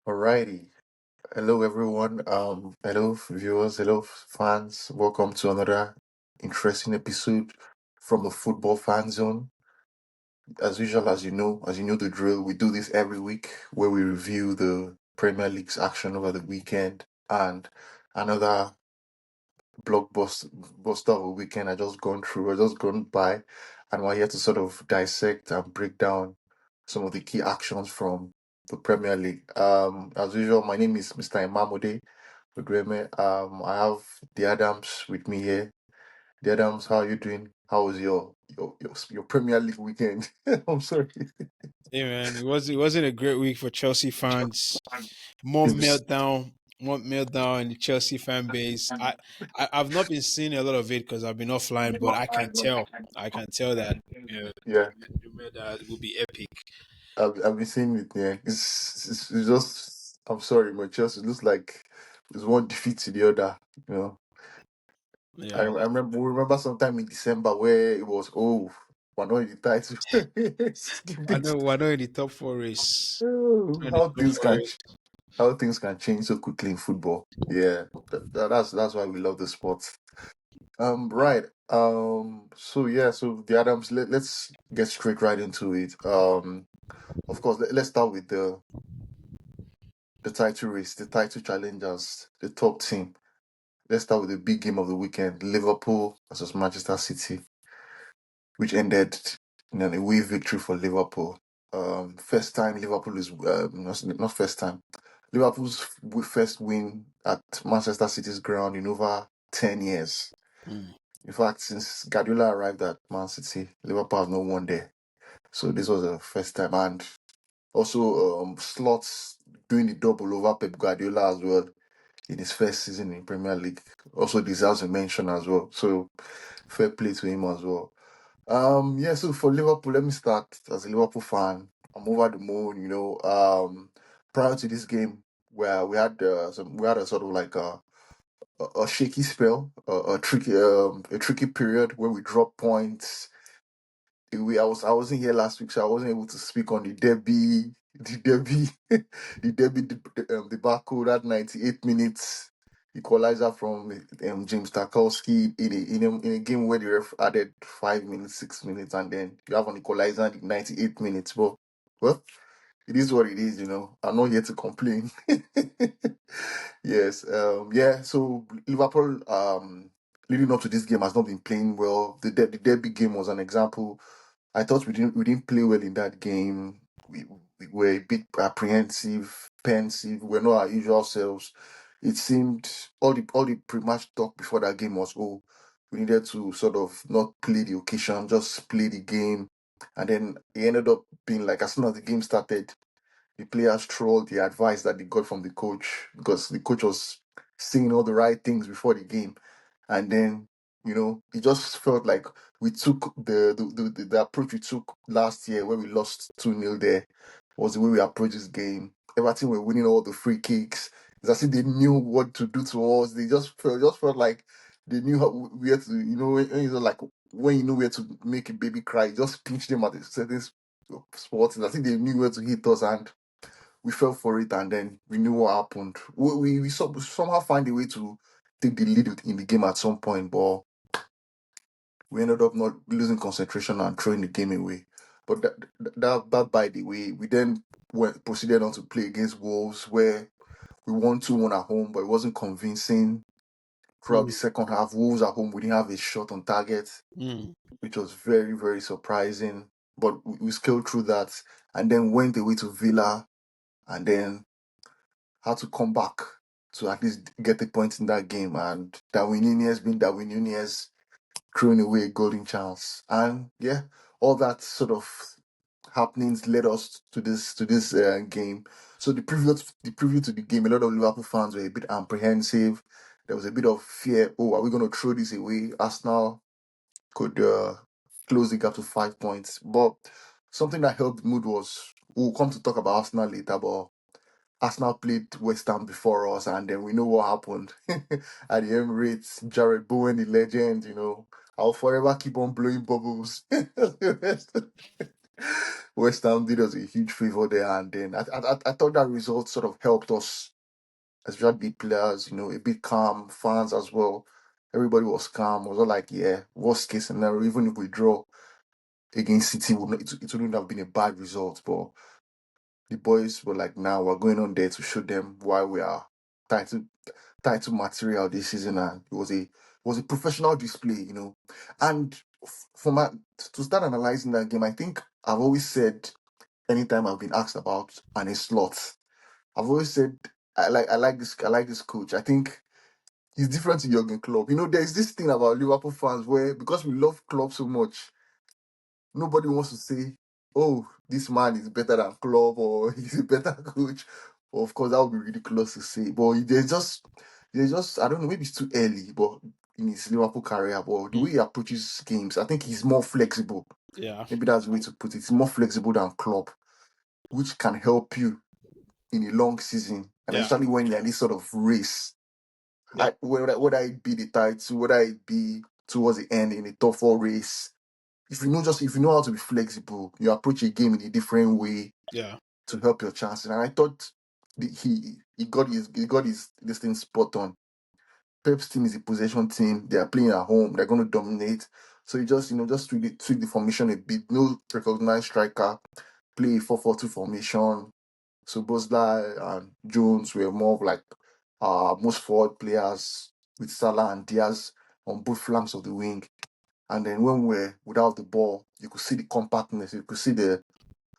Alrighty. Hello, everyone. Hello, viewers. Hello, fans. Welcome to another interesting episode from the Football Fan Zone. As usual, as you know the drill, we do this every week where we review the Premier League's action over the weekend and another blockbuster of a weekend I just gone by, and we're here to sort of dissect and break down some of the key actions from the Premier League. As usual, my name is Mr. ImamodeOgreme. I have the Adams with me here. The Adams, how are you doing? How was your Premier League weekend? I'm sorry. Hey man, it wasn't a great week for Chelsea fans. More It's- meltdown, more meltdown in the Chelsea fan base. I've not been seeing a lot of it because I've been offline, but I can tell that yeah, the meltdown will be epic. I've been seeing it. Yeah, it's just. I'm sorry, my Chelsea looks like it's one defeat to the other. You know, I Yeah, remember we remember sometime in December where it was we're not in the title. Skip I it. know. I know in the top four race, Oh, in the top four race. how things can change so quickly in football. Yeah, that's why we love the sport. Right. So yeah, so the Adams. Let's get straight right into it. Of course, let's start with the title race, the title challengers, the top team. Let's start with the big game of the weekend: Liverpool versus Manchester City, which ended in an away victory for Liverpool. First time Liverpool is not first time. Liverpool's first win at Manchester City's ground in over 10 years. Mm. In fact, since Guardiola arrived at Man City, Liverpool has not won there. So this was the first time, and also Slots doing the double over Pep Guardiola as well in his first season in Premier League also deserves a mention as well. So fair play to him as well. Yeah, so for Liverpool, let me start as a Liverpool fan. I'm over the moon, prior to this game where we had a sort of like a shaky spell, a tricky period where we dropped points. I wasn't here last week, so I wasn't able to speak on the debacle, that 98 minutes equalizer from James Tarkowski in a game where the ref added 5 minutes, 6 minutes, and then you have an equalizer in 98 minutes. But well, it is what it is, I'm not here to complain. Yes, yeah. So Liverpool, leading up to this game, has not been playing well. The derby game was an example. I thought we didn't play well in that game. We were a bit apprehensive, pensive. We're not our usual selves. It seemed all the pre-match talk before that game was, we needed to sort of not play the occasion, just play the game. And then it ended up being like, as soon as the game started, the players trolled the advice that they got from the coach, because the coach was saying all the right things before the game. And then, it just felt like we took the approach we took last year where we lost 2-0 there, was the way we approached this game. Everton were winning all the free kicks. It's as if they knew what to do to us. They just felt like they knew where to, when you know where to make a baby cry, you just pinch them at a certain spot. I think they knew where to hit us, and we fell for it, and then we knew what happened. We somehow find a way to take the lead in the game at some point, but we ended up not losing concentration and throwing the game away. But that by the way, we then proceeded on to play against Wolves, where we won 2-1 at home, but it wasn't convincing. Throughout the Mm. second half, Wolves at home, we didn't have a shot on target, Mm. which was very, very surprising. But we scaled through that, and then went away to Villa, and then had to come back to at least get a point in that game. And Darwin Nunez throwing away a golden chance. And yeah, all that sort of happenings led us to this game. So the preview to the game, a lot of Liverpool fans were a bit apprehensive. There was a bit of fear. Oh, are we going to throw this away? Arsenal could close the gap to 5 points. But something that helped the mood was, we'll come to talk about Arsenal later, but Arsenal played West Ham before us, and then we know what happened at the Emirates. Jared Bowen, the legend, I'll forever keep on blowing bubbles. West Ham did us a huge favor there, and then I thought that result sort of helped us, especially the players, a bit calm, fans as well. Everybody was calm. It was all like, yeah, worst case scenario, even if we draw against City, it wouldn't have been a bad result. But the boys were like, now we're going on there to show them why we are title title material this season, and it was a professional display. And for my to start analyzing that game, I think I've always said anytime I've been asked about an slot, I've always said I like this coach. I think he's different to Jurgen Klopp. There's this thing about Liverpool fans where because we love Klopp so much, nobody wants to say, "Oh, this man is better than Klopp" or "He's a better coach." Well, of course, that would be ridiculous to say. But there's just I don't know, maybe it's too early, but in his Liverpool career, but the Mm, way he approaches games, I think he's more flexible. yeah, Maybe that's the way to put it. He's more flexible than Klopp, which can help you in a long season, and yeah, especially when you're in this sort of race. yep, Whether it be the title, whether it be towards the end in a tougher race, if you know how to be flexible, you approach a game in a different way yeah, to help your chances. And I thought he got his this thing spot on. Pep's team is a possession team. They are playing at home. They're going to dominate. So you just really tweak the formation a bit. No recognized striker. Play 4-4-2 formation. So Bosla and Jones were more of like most forward players with Salah and Diaz on both flanks of the wing. And then when we're without the ball, you could see the compactness, you could see the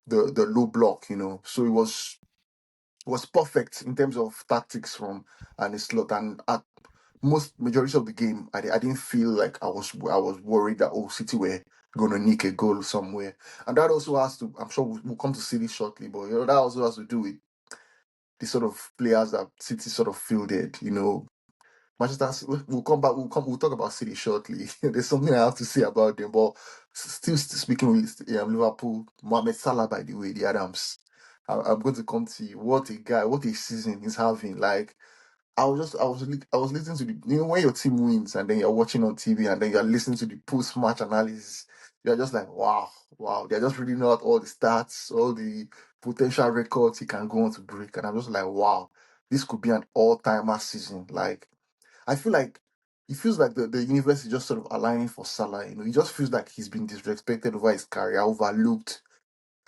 low block. So it was perfect in terms of tactics from and his slot. And at most majority of the game, I didn't feel like I was worried that City were gonna nick a goal somewhere. And that also has to, I'm sure we'll come to City shortly, but that also has to do with the sort of players that City sort of fielded. Manchester City, we'll come back. We'll talk about City shortly. There's something I have to say about them. But still speaking with Liverpool, Mohamed Salah, by the way, the Adams. I'm going to come to you. What a guy! What a season he's having! Like I was listening to when your team wins and then you're watching on TV and then you're listening to the post match analysis. You're just like, wow, wow. They're just reading out all the stats, all the potential records he can go on to break, and I'm just like, wow, this could be an all-timer season. Like I feel like it feels like the universe is just sort of aligning for Salah. He just feels like he's been disrespected over his career, overlooked,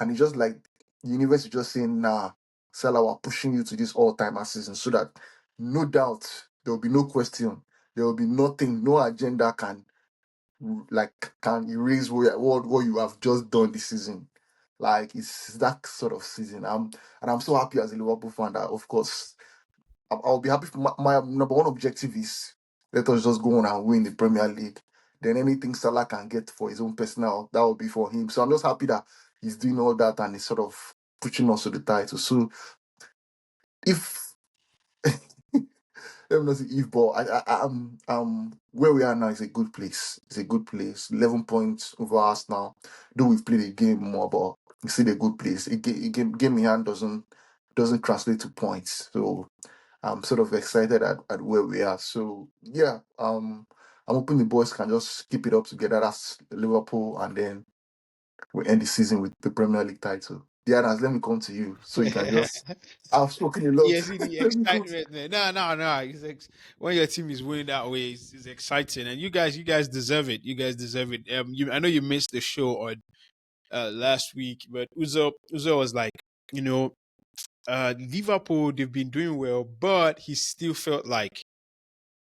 and it's just like the universe is just saying, "Nah, Salah, we're pushing you to this all-timer season, so that no doubt there will be no question, there will be nothing, no agenda can erase what you have just done this season." Like it's that sort of season. I'm so happy as a Liverpool fan that, of course, I'll be happy. My number one objective is let us just go on and win the Premier League. Then anything Salah can get for his own personal, that will be for him. So I'm just happy that he's doing all that and he's sort of pushing us to the title. So if let me not say if, but where we are now is a good place. It's a good place. 11 points over us now. Though we've played a game more, but it's still a good place. Game in hand doesn't translate to points. So I'm sort of excited at where we are. So yeah, I'm hoping the boys can just keep it up together. That's Liverpool, and then we end the season with the Premier League title. Diana, let me come to you so you can just. I've spoken a lot. yeah. See the Let me come. excitement, man. No, no, no. When your team is winning that way, it's exciting, and you guys deserve it. You guys deserve it. I know you missed the show on last week, but Uzo was like, you know, Liverpool they've been doing well, but he still felt like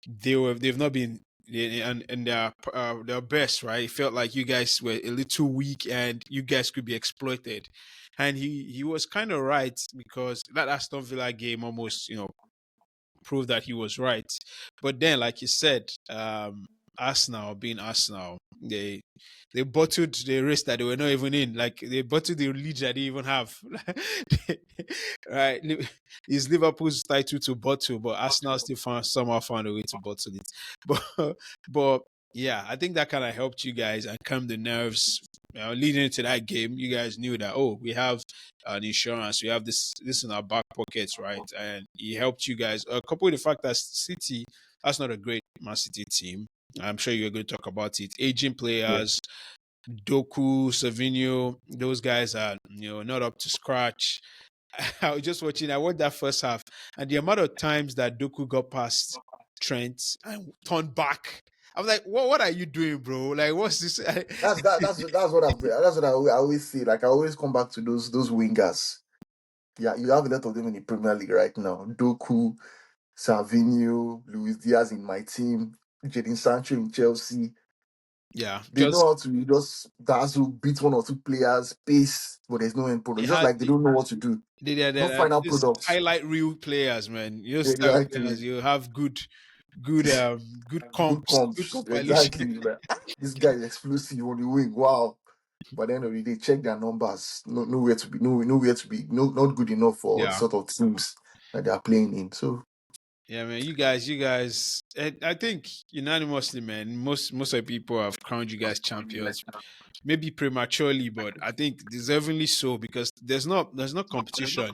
they've not been and their best, right? It felt like you guys were a little weak and you guys could be exploited. And he was kind of right because that Aston Villa game almost, proved that he was right. But then, like you said, Arsenal being Arsenal, they bottled the race that they were not even in. Like they bottled the lead that they even have. Right? It's Liverpool's title to bottle, but Arsenal still somehow found a way to bottle it. But yeah, I think that kind of helped you guys and calmed the nerves. Leading into that game, you guys knew that we have an insurance, we have this in our back pockets, right? And he helped you guys. Coupled with the fact that City, that's not a great Man City team. I'm sure you're going to talk about it. Aging Yeah. players, Doku, Savinio, those guys are not up to scratch. I was just watching. I watched that first half, and the amount of times that Doku got past Trent and turned back, I was like, "What are you doing, bro? Like, what's this?" That's what I always say. Like I always come back to those wingers. Yeah, you have a lot of them in the Premier League right now. Doku, Savinho, Luis Diaz in my team, Jadon Sancho in Chelsea. Yeah, They just know how to just dazzle, beat one or two players, pace, but there's no end product. it It's just has like they don't know what to do. No they're final just product. highlight reel players, man. Those type of Exactly. players, you have good Good comps, good comps. compilation. Exactly. Like, this guy is explosive on the wing. Wow. But at the end of the day, check their numbers. Nowhere to be, nowhere to be, not good enough for the Yeah. sort of teams that they are playing in. So Yeah, man. You guys. I think unanimously, man. Most of the people have crowned you guys champions. Maybe prematurely, but I think deservingly so because there's no competition.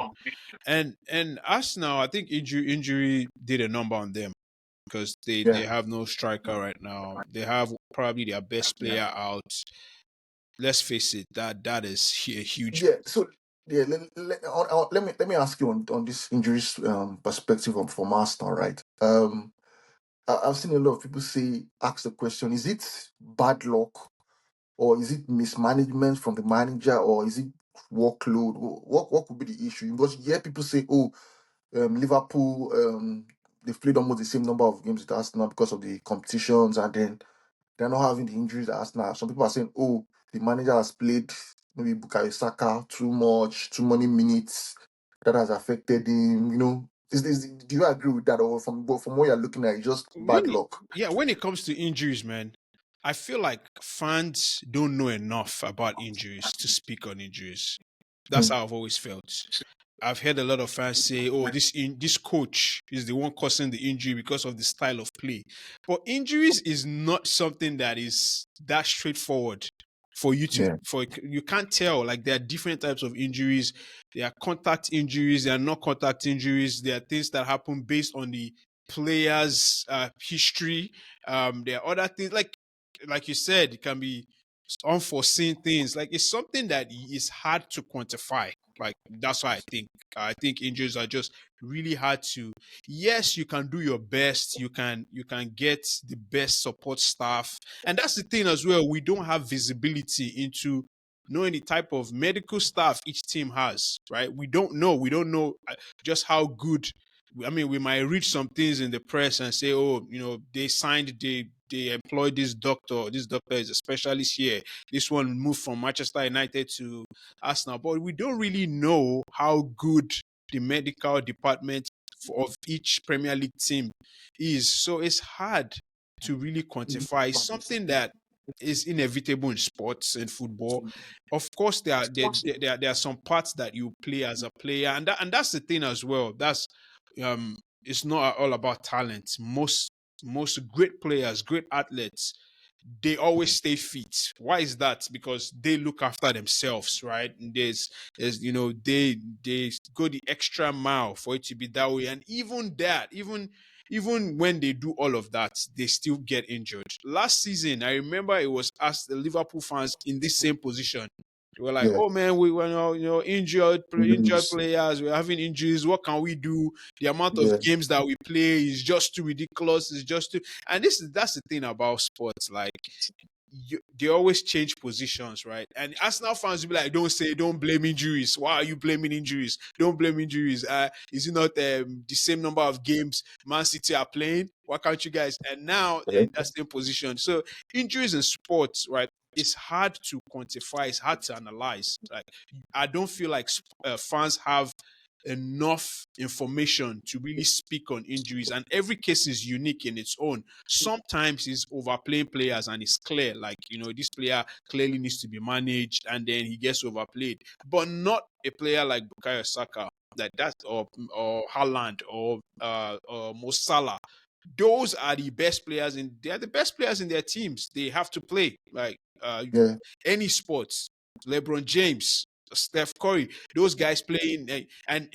And Arsenal, I think injury did a number on them because they yeah. have no striker right now. They have probably their best player out. Let's face it, that is a huge. Yeah. So yeah, let me ask you on this injuries perspective from Arsenal, right? I've seen a lot of people ask the question: is it bad luck, or is it mismanagement from the manager, or is it workload? What could be the issue? Because you hear people say, "Oh, Liverpool, they've played almost the same number of games with Arsenal because of the competitions, and then they're not having the injuries that Arsenal." Some people are saying, "Oh, the manager has played maybe Bukayo Saka too much, too many minutes. That has affected him." Do you agree with that, or from what you're looking at, it's just bad luck? When it comes to injuries, man, I feel like fans don't know enough about injuries to speak on injuries. That's Hmm. how I've always felt. I've heard a lot of fans say, "Oh, this coach is the one causing the injury because of the style of play." But injuries is not something that is that straightforward for you to Yeah, for you can't tell. Like there are different types of injuries. There are contact injuries. There are not contact injuries. There are things that happen based on the player's history. There are other things like you said, it can be unforeseen things. Like it's something that is hard to quantify. Like that's why I think injuries are just really hard to. Yes, you can do your best. You can get the best support staff, and that's the thing as well. We don't have visibility into knowing the type of medical staff each team has. Right? We don't know. We don't know just how good. I mean, we might read some things in the press and say, "Oh, they employed this doctor. This doctor is a specialist here. This one moved from Manchester United to Arsenal." But we don't really know how good the medical department of each Premier League team is. So it's hard to really quantify. It's something that is inevitable in sports and football. Of course, there are some parts that you play as a player, and that's the thing as well. It's not all about talent. Most great players, great athletes, they always stay fit. Why is that? Because they look after themselves, right? And there's they go the extra mile for it to be that way. And even when they do all of that, they still get injured. Last season, I remember it was us, the Liverpool fans, in this same position. They were like, yeah. "Oh man, we were injured Injuries. players. We're having injuries. What can we do? The amount of Yeah, games that we play is just too ridiculous. It's just too." And that's the thing about sports. Like they always change positions, right? And Arsenal fans will be like, don't blame injuries. Why are you blaming injuries? Don't blame injuries. Is it not the same number of games Man City are playing? Why can't you guys? And now they're yeah, in that same position. So injuries in sports, right? It's hard to quantify. It's hard to analyze. Like I don't feel like fans have enough information to really speak on injuries, and every case is unique in its own. Sometimes he's overplaying players and it's clear, like, this player clearly needs to be managed, and then he gets overplayed. But not a player like Bukayo Saka, like that, or Haaland, or Mo Salah. Those are the best players they're the best players in their teams. They have to play like yeah. any sports. LeBron James. Steph Curry, those guys playing, and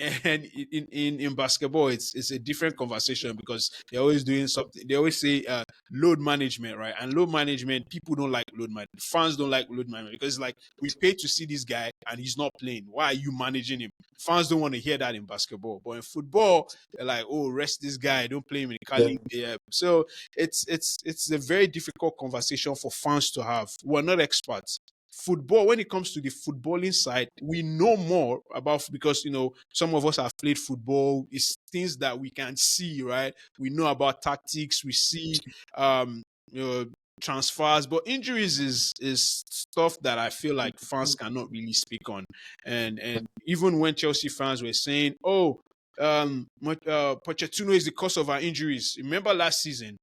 in basketball, it's a different conversation because they're always doing something. They always say load management, right? And load management, people don't like load management. Fans don't like load management because it's like we pay to see this guy and he's not playing. Why are you managing him? Fans don't want to hear that in basketball, but in football, they're like, oh, rest this guy, don't play him in the Yeah. Cali. Yeah. So it's a very difficult conversation for fans to have. We're not experts. Football, when it comes to the footballing side, we know more about, because some of us have played football. It's things that we can see, right? We know about tactics, we see um you know transfers, but injuries is stuff that I feel like fans cannot really speak on. And even when Chelsea fans were saying, oh, Pochettino is the cause of our injuries. Remember last season,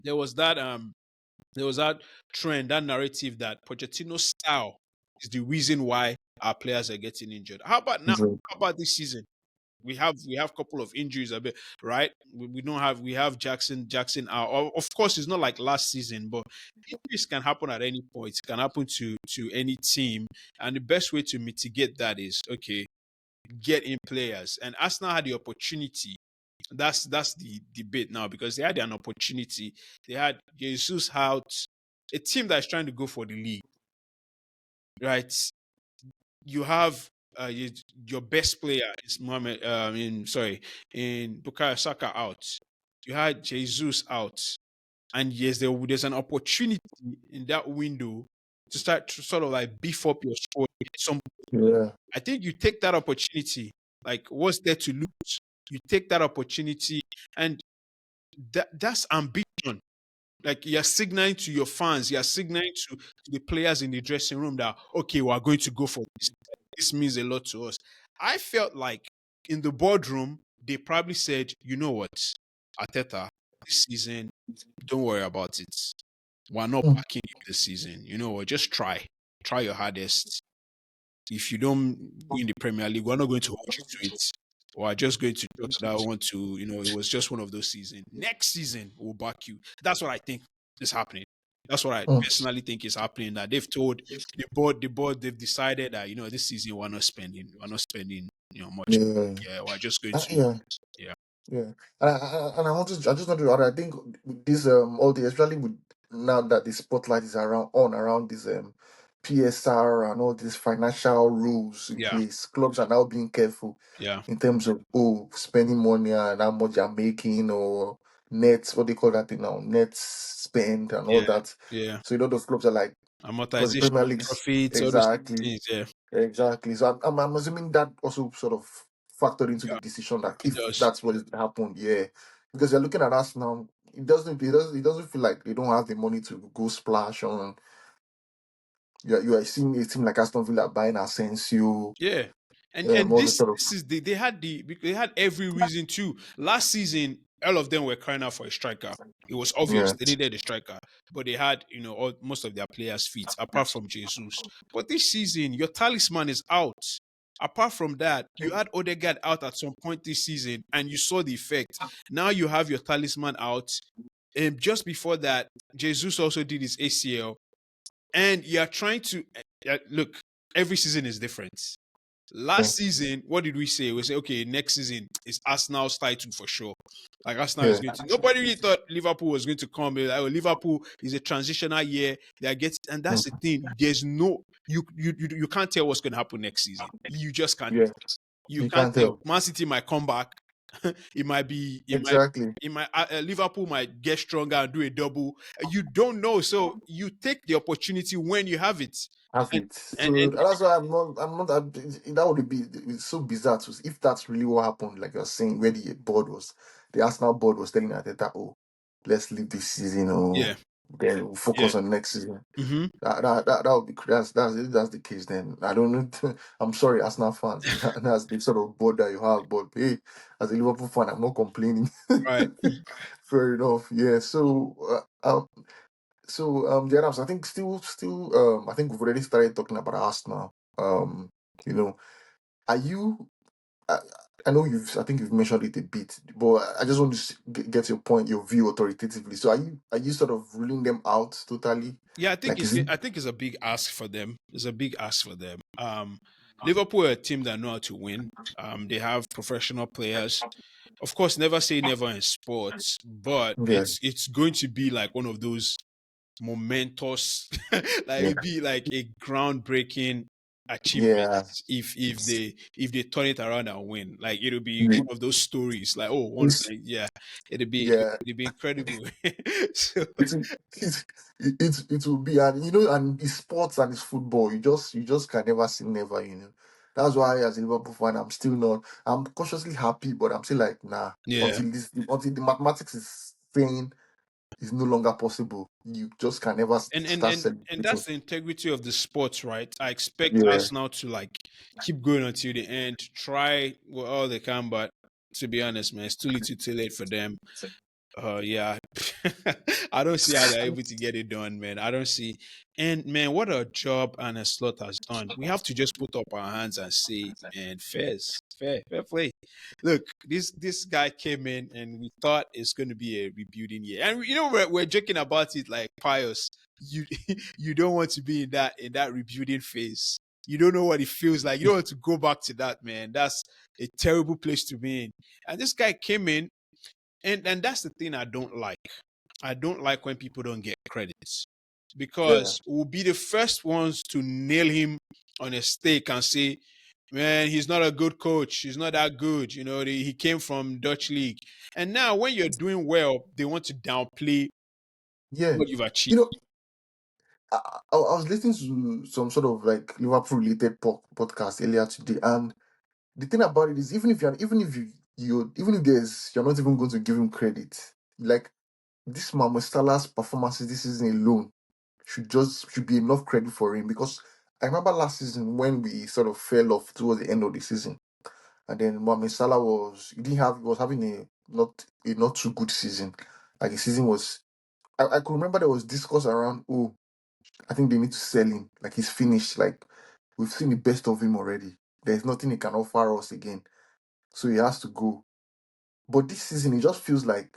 there was that there was that trend, that narrative that Pochettino's style is the reason why our players are getting injured. How about now? Mhm. How about this season? We have a couple of injuries a bit, right? We don't have we have Jackson out. Of course, it's not like last season, but injuries can happen at any point. It can happen to any team, and the best way to mitigate that is, okay, get in players. And Arsenal had the opportunity. That's the debate now, because they had an opportunity. They had Jesus out, a team that's trying to go for the league, right? You have your best player is Mohamed. In Bukayo Saka out. You had Jesus out, and yes, there's an opportunity in that window to start to sort of like beef up your squad. Yeah. I think you take that opportunity. Like, what's there to lose? You take that opportunity, and that's ambition. Like, you're signaling to your fans, you're signaling to the players in the dressing room that, okay, we're going to go for this. This means a lot to us. I felt like in the boardroom, they probably said, you know what, Ateta, this season, don't worry about it. We're not Mm. backing you this season. You know what, just try. Try your hardest. If you don't win the Premier League, we're not going to hold you to it. We're just going to jot that one to, it was just one of those seasons. Next season, we'll back you. That's what I think is happening. That's what I Mm. personally think is happening. That they've told the board, they've decided that, this season we're not spending, much. Yeah. Yeah, we're just going to, Yeah. yeah, Yeah, and I just want to add. I think with this all the, especially with now that the spotlight is around this PSR and all these financial rules in yeah, place, clubs are now being careful yeah, in terms of spending money and how much you're making, or net, what they call that thing now, net spend and all yeah, that. yeah. So those clubs are like, because the Amortization Premier of League's profits, all those exactly. things. Yeah, Exactly. So I'm assuming that also sort of factored into the yeah, decision that it if does. that's what is happened, yeah. Because you're looking at us now, it doesn't feel like they don't have the money to go splash on. You are seeing a team like Aston Villa buying Asensio, Yeah. And all this this sort of, this is they had every reason to. Last season, all of them were crying out for a striker. It was obvious yeah, they needed a striker, but they had, most of their players fit apart from Jesus. But this season, your talisman is out. Apart from that, you had Odegaard out at some point this season, and you saw the effect. Now you have your talisman out, and just before that, Jesus also did his ACL, and you're trying to look. Every season is different. yeah, Last season, what did we say? We say, okay, next season is Arsenal's title for sure. Like, Arsenal is yeah, going to. Nobody really thought Liverpool was going to come. Like, oh, Liverpool is a transitional year. They are getting, and that's the mm, thing. There's no you can't tell what's going to happen next season. You just can't. yeah. You You can't can't tell. tell. Man City might come back. It might be. Exactly. It might. Liverpool might get stronger and do a double. You don't know. So you take the opportunity when you have it. Have And it. So and that's why that would be, it's so bizarre to, if that's really what happened, like you're saying, where the Arsenal board was telling Ateta, oh, let's leave this season, or yeah, then we'll yeah. focus on next season. Hmm. That would be, that's if that's the case, then I don't know. I'm sorry, Arsenal fans, if that's the sort of board that you have, but hey, as a Liverpool fan, I'm not complaining. Right. Fair enough. Yeah. The others, I think, I think we've already started talking about Arsenal. You know, are you? I, I know I think you've mentioned it a bit, but I just want to get your point, your view authoritatively. So are you sort of ruling them out totally? Yeah, I think Like, is it? I think it's a big ask for them. It's a big ask for them. Liverpool are a team that know how to win. They have professional players. Of course, never say never in sports, but Yeah, it's going to be like one of those momentous, like yeah, it'd be like a groundbreaking achievement yeah. if they turn it around and win. Like it'll be The- one of those stories. Like oh, one It's, like, yeah, it'll be yeah, it'll be incredible. So it's it will be, and you know, and it's sports and it's football. You just can never say never. You know, that's why as a Liverpool fan, I'm still not. I'm cautiously happy, but I'm still like nah. yeah, Until the mathematics is saying it's no longer possible, you just can never and and start and and celebrating. that's the integrity of the sport, right? I expect Yeah, Arsenal to like keep going until the end, try all they can, but to be honest, man, it's too little, too late for them. Yeah. I don't see how they're able to get it done, man. I don't see. And man, what a job Anna Slot has done. We have to just put up our hands and say, man, fair play. Look, this guy came in and we thought it's going to be a rebuilding year, and you know we're joking about it like pious. You you don't want to be in that rebuilding phase. You don't know what it feels like. You don't want to go back to that, man. That's a terrible place to be in. And this guy came in and that's the thing I don't like. I don't like when people don't get credits yeah, because we'll be the first ones to nail him on a stake and say, man, he's not a good coach. He's not that good. You know, he came from Dutch league. And now when you're doing well, they want to downplay yeah. what you've You achieved. know, I was listening to some sort of like Liverpool related podcast earlier today, and the thing about it is, even if there's you're not even going to give him credit, like this Mohamed Salah's performances this season alone should be enough credit for him, because I remember last season when we sort of fell off towards the end of the season, and then Mohamed Salah was having a not too good season. Like his season was, I could remember there was discourse around, oh, I think they need to sell him. Like he's finished. Like we've seen the best of him already. There's nothing he can offer us again. So he has to go. But this season it just feels like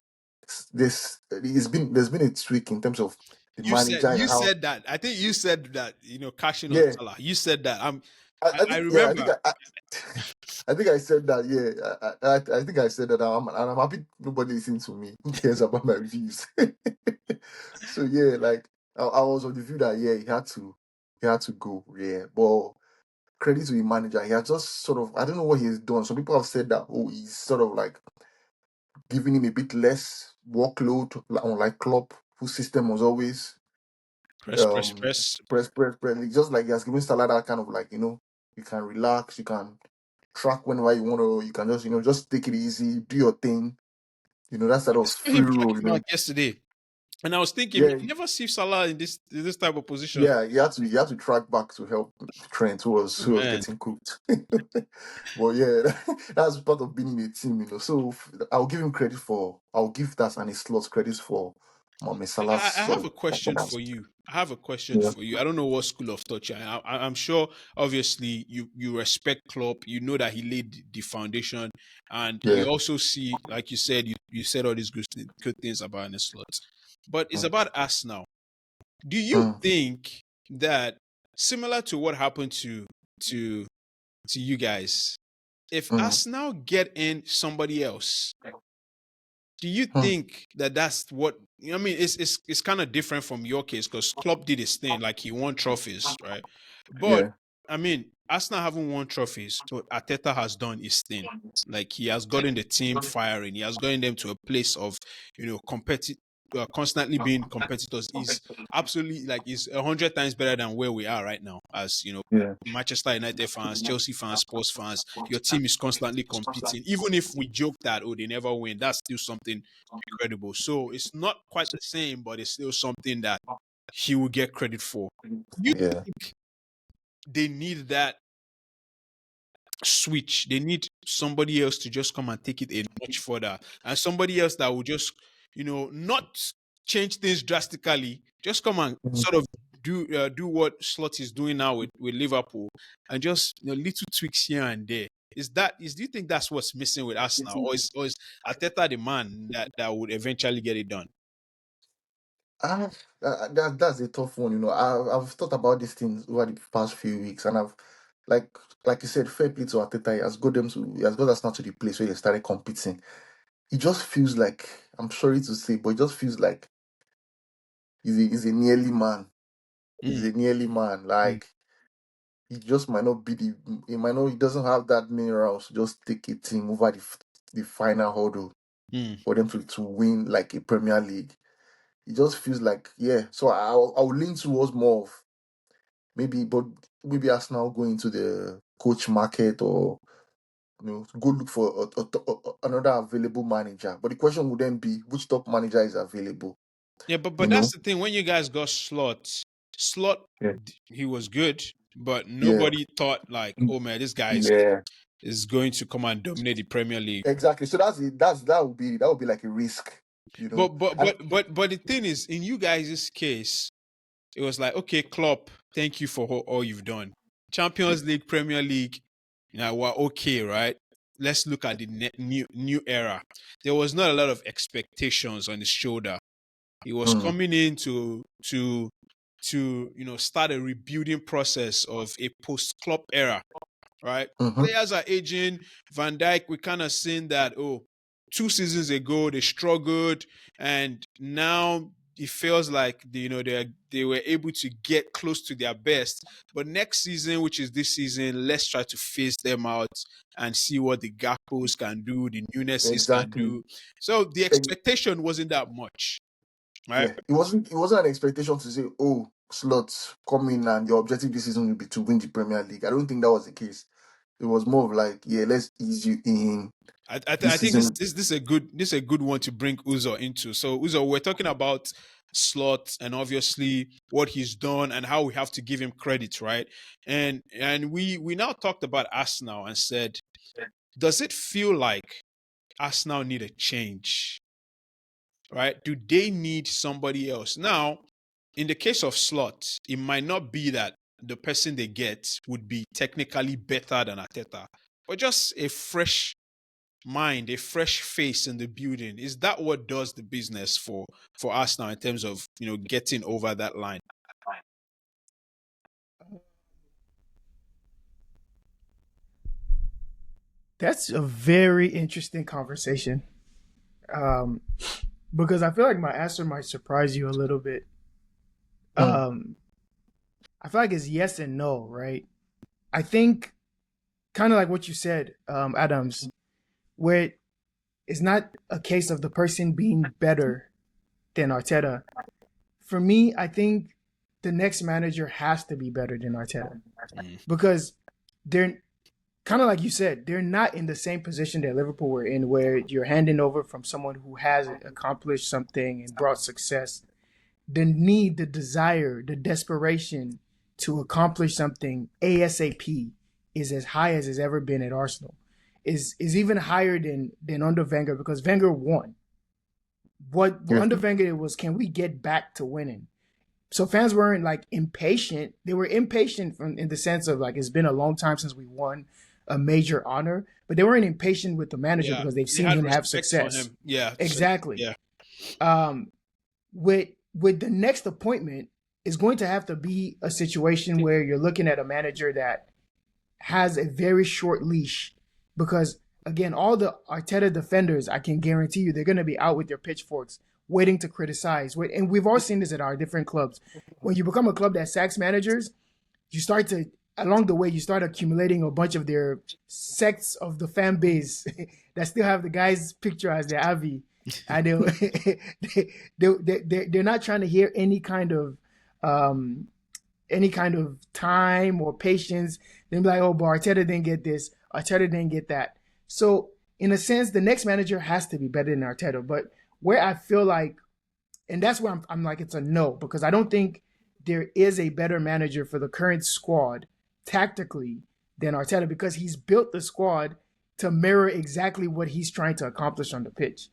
there's been a tweak in terms of the You said manager and you how, said that. I think you said that, cashing on yeah. Salah. You said that. I I think, yeah, I think remember. I think I said that, yeah. I think I said that, and I'm happy nobody listens to me. Who cares about my reviews? So yeah, like I was of the view that yeah, he had to go, yeah. But credit to the manager. He has just sort of, I don't know what he's done. Some people have said that, oh, he's sort of like giving him a bit less workload, unlike Klopp, whose system was always Press, press, um press. press. It's just like he has given Salah that kind of like, you can relax, you can track whenever you want to, you can just, just take it easy, do your thing, that sort I of saw free him roll, tracking back yesterday. And I was thinking, man, Yeah, you never see Salah in this type of position. yeah, you had to track back to help Trent, who was Man, getting cooked. But yeah, that's part of being in a team. So I'll give that and his slots credit for Mohamed Salah's I sort have of a question performance. for you. I have a question Yeah, for you. I don't know what school of thought you're in. I'm sure, obviously, you respect Klopp. You know that he laid the foundation, and yeah, you also see, like you said, you said all these good things about the slot. But it's mm, about us now. Do you mm, think that similar to what happened to to you guys, if mm, Arsenal get in somebody else, do you mm, think that that's what I mean? It's kind of different from your case because Klopp did his thing, like he won trophies, right? But yeah, I mean, Arsenal haven't won trophies, but Ateta has done his thing. Like he has gotten the team firing. He has gotten them to a place of constantly being competitors. Is absolutely like is 100 times better than where we are right now. As yeah, Manchester United fans, Chelsea fans, Sports fans, your team is constantly competing. Even if we joke that they never win, that's still something incredible. So it's not quite the same, but it's still something that he will get credit for. Do you yeah. think they need that switch? They need somebody else to just come and take it a notch further, and somebody else that will just not change things drastically, just come and Mm. sort of do what Slot is doing now with Liverpool, and just little tweaks here and there. Do you think that's what's missing with us now, or is Ateta the man that would eventually get it done? Ah, that's a tough one. I've thought about these things over the past few weeks, and like like you said, fair play to Arteta. He has got us now to the place where they started competing. It just feels like, I'm sorry to say, but it just feels like he's a nearly man. He's Mm, a nearly man. mm, Like he just might not be the he might not he doesn't have that many rounds to just take a team over the final hurdle mm. for them to win like a Premier League. It just feels like, yeah. So I'll lean towards more of but maybe Arsenal going to the coach market, or go look for another available manager. But the question would then be, which top manager is available? Yeah, but You that's know? the thing. When you guys got Slot, Yeah. he was good, but Yeah. nobody thought like, oh man, this guy Yeah. is going to come and dominate the Premier League. Exactly. So that's it. That would be like a risk. You But know. but And but but but the thing is, in you guys' case, it was like, okay, Klopp, thank you for all you've done. Champions League, Premier League, now we're okay, right? Let's look at the new era. There was not a lot of expectations on his shoulder. He was mm, coming in to start a rebuilding process of a post Klopp era, right? hmm Players are aging. Van Dijk, we kind of seen that. Oh, 2 seasons ago they struggled, and now it feels like they were able to get close to their best. But next season, which is this season, let's try to phase them out and see what the Gappos can do, the Nuneses can exactly. do. So the Ex- expectation wasn't that much, right? Yeah. It wasn't an expectation to say, oh, slots come in and your objective this season will be to win the Premier League. I don't think that was the case. It was more of like, yeah, let's ease you in I this think this season. this this is a good one to bring Uzo into. So Uzo, we're talking about Slot and obviously what he's done and how we have to give him credit, right? And we now talked about Arsenal and said, does it feel like Arsenal need a change, right? Do they need somebody else? Now, in the case of Slot, it might not be that the person they get would be technically better than Ateta, but just a fresh mind, a fresh face in the building. Is that what does the business for us now in terms of getting over that line? That's a very interesting conversation. Um, because I feel like my answer might surprise you a little bit. Mm, Um, I feel like it's yes and no, right? I think kind of like what you said, Adams, where it's not a case of the person being better than Arteta. For me, I think the next manager has to be better than Arteta Mm. because they're kind of like you said, they're not in the same position that Liverpool were in, where you're handing over from someone who has accomplished something and brought success. The need, the desire, the desperation to accomplish something ASAP is as high as it's ever been at Arsenal. Is even higher than under Wenger because Wenger won. What yeah. under Wenger it was, can we get back to winning? So fans weren't like impatient. They were impatient from in the sense of like it's been a long time since we won a major honor, but they weren't impatient with the manager Yeah, because they've they seen had him have respect for success. him. Yeah, so Exactly. yeah, Um, with the next appointment is going to have to be a situation where you're looking at a manager that has a very short leash because again, all the Arteta defenders, I can guarantee you, they're going to be out with their pitchforks, waiting to criticize. And we've all seen this at our different clubs. When you become a club that sacks managers, you start to along the way you start accumulating a bunch of their sects of the fan base that still have the guy's picture as their avi, and they're not trying to hear um, any kind of time or patience. They'll be like, oh, but Arteta didn't get this, Arteta didn't get that. So in a sense, the next manager has to be better than Arteta. But where I feel like, and that's where I'm like, it's a no, because I don't think there is a better manager for the current squad tactically than Arteta because he's built the squad to mirror exactly what he's trying to accomplish on the pitch.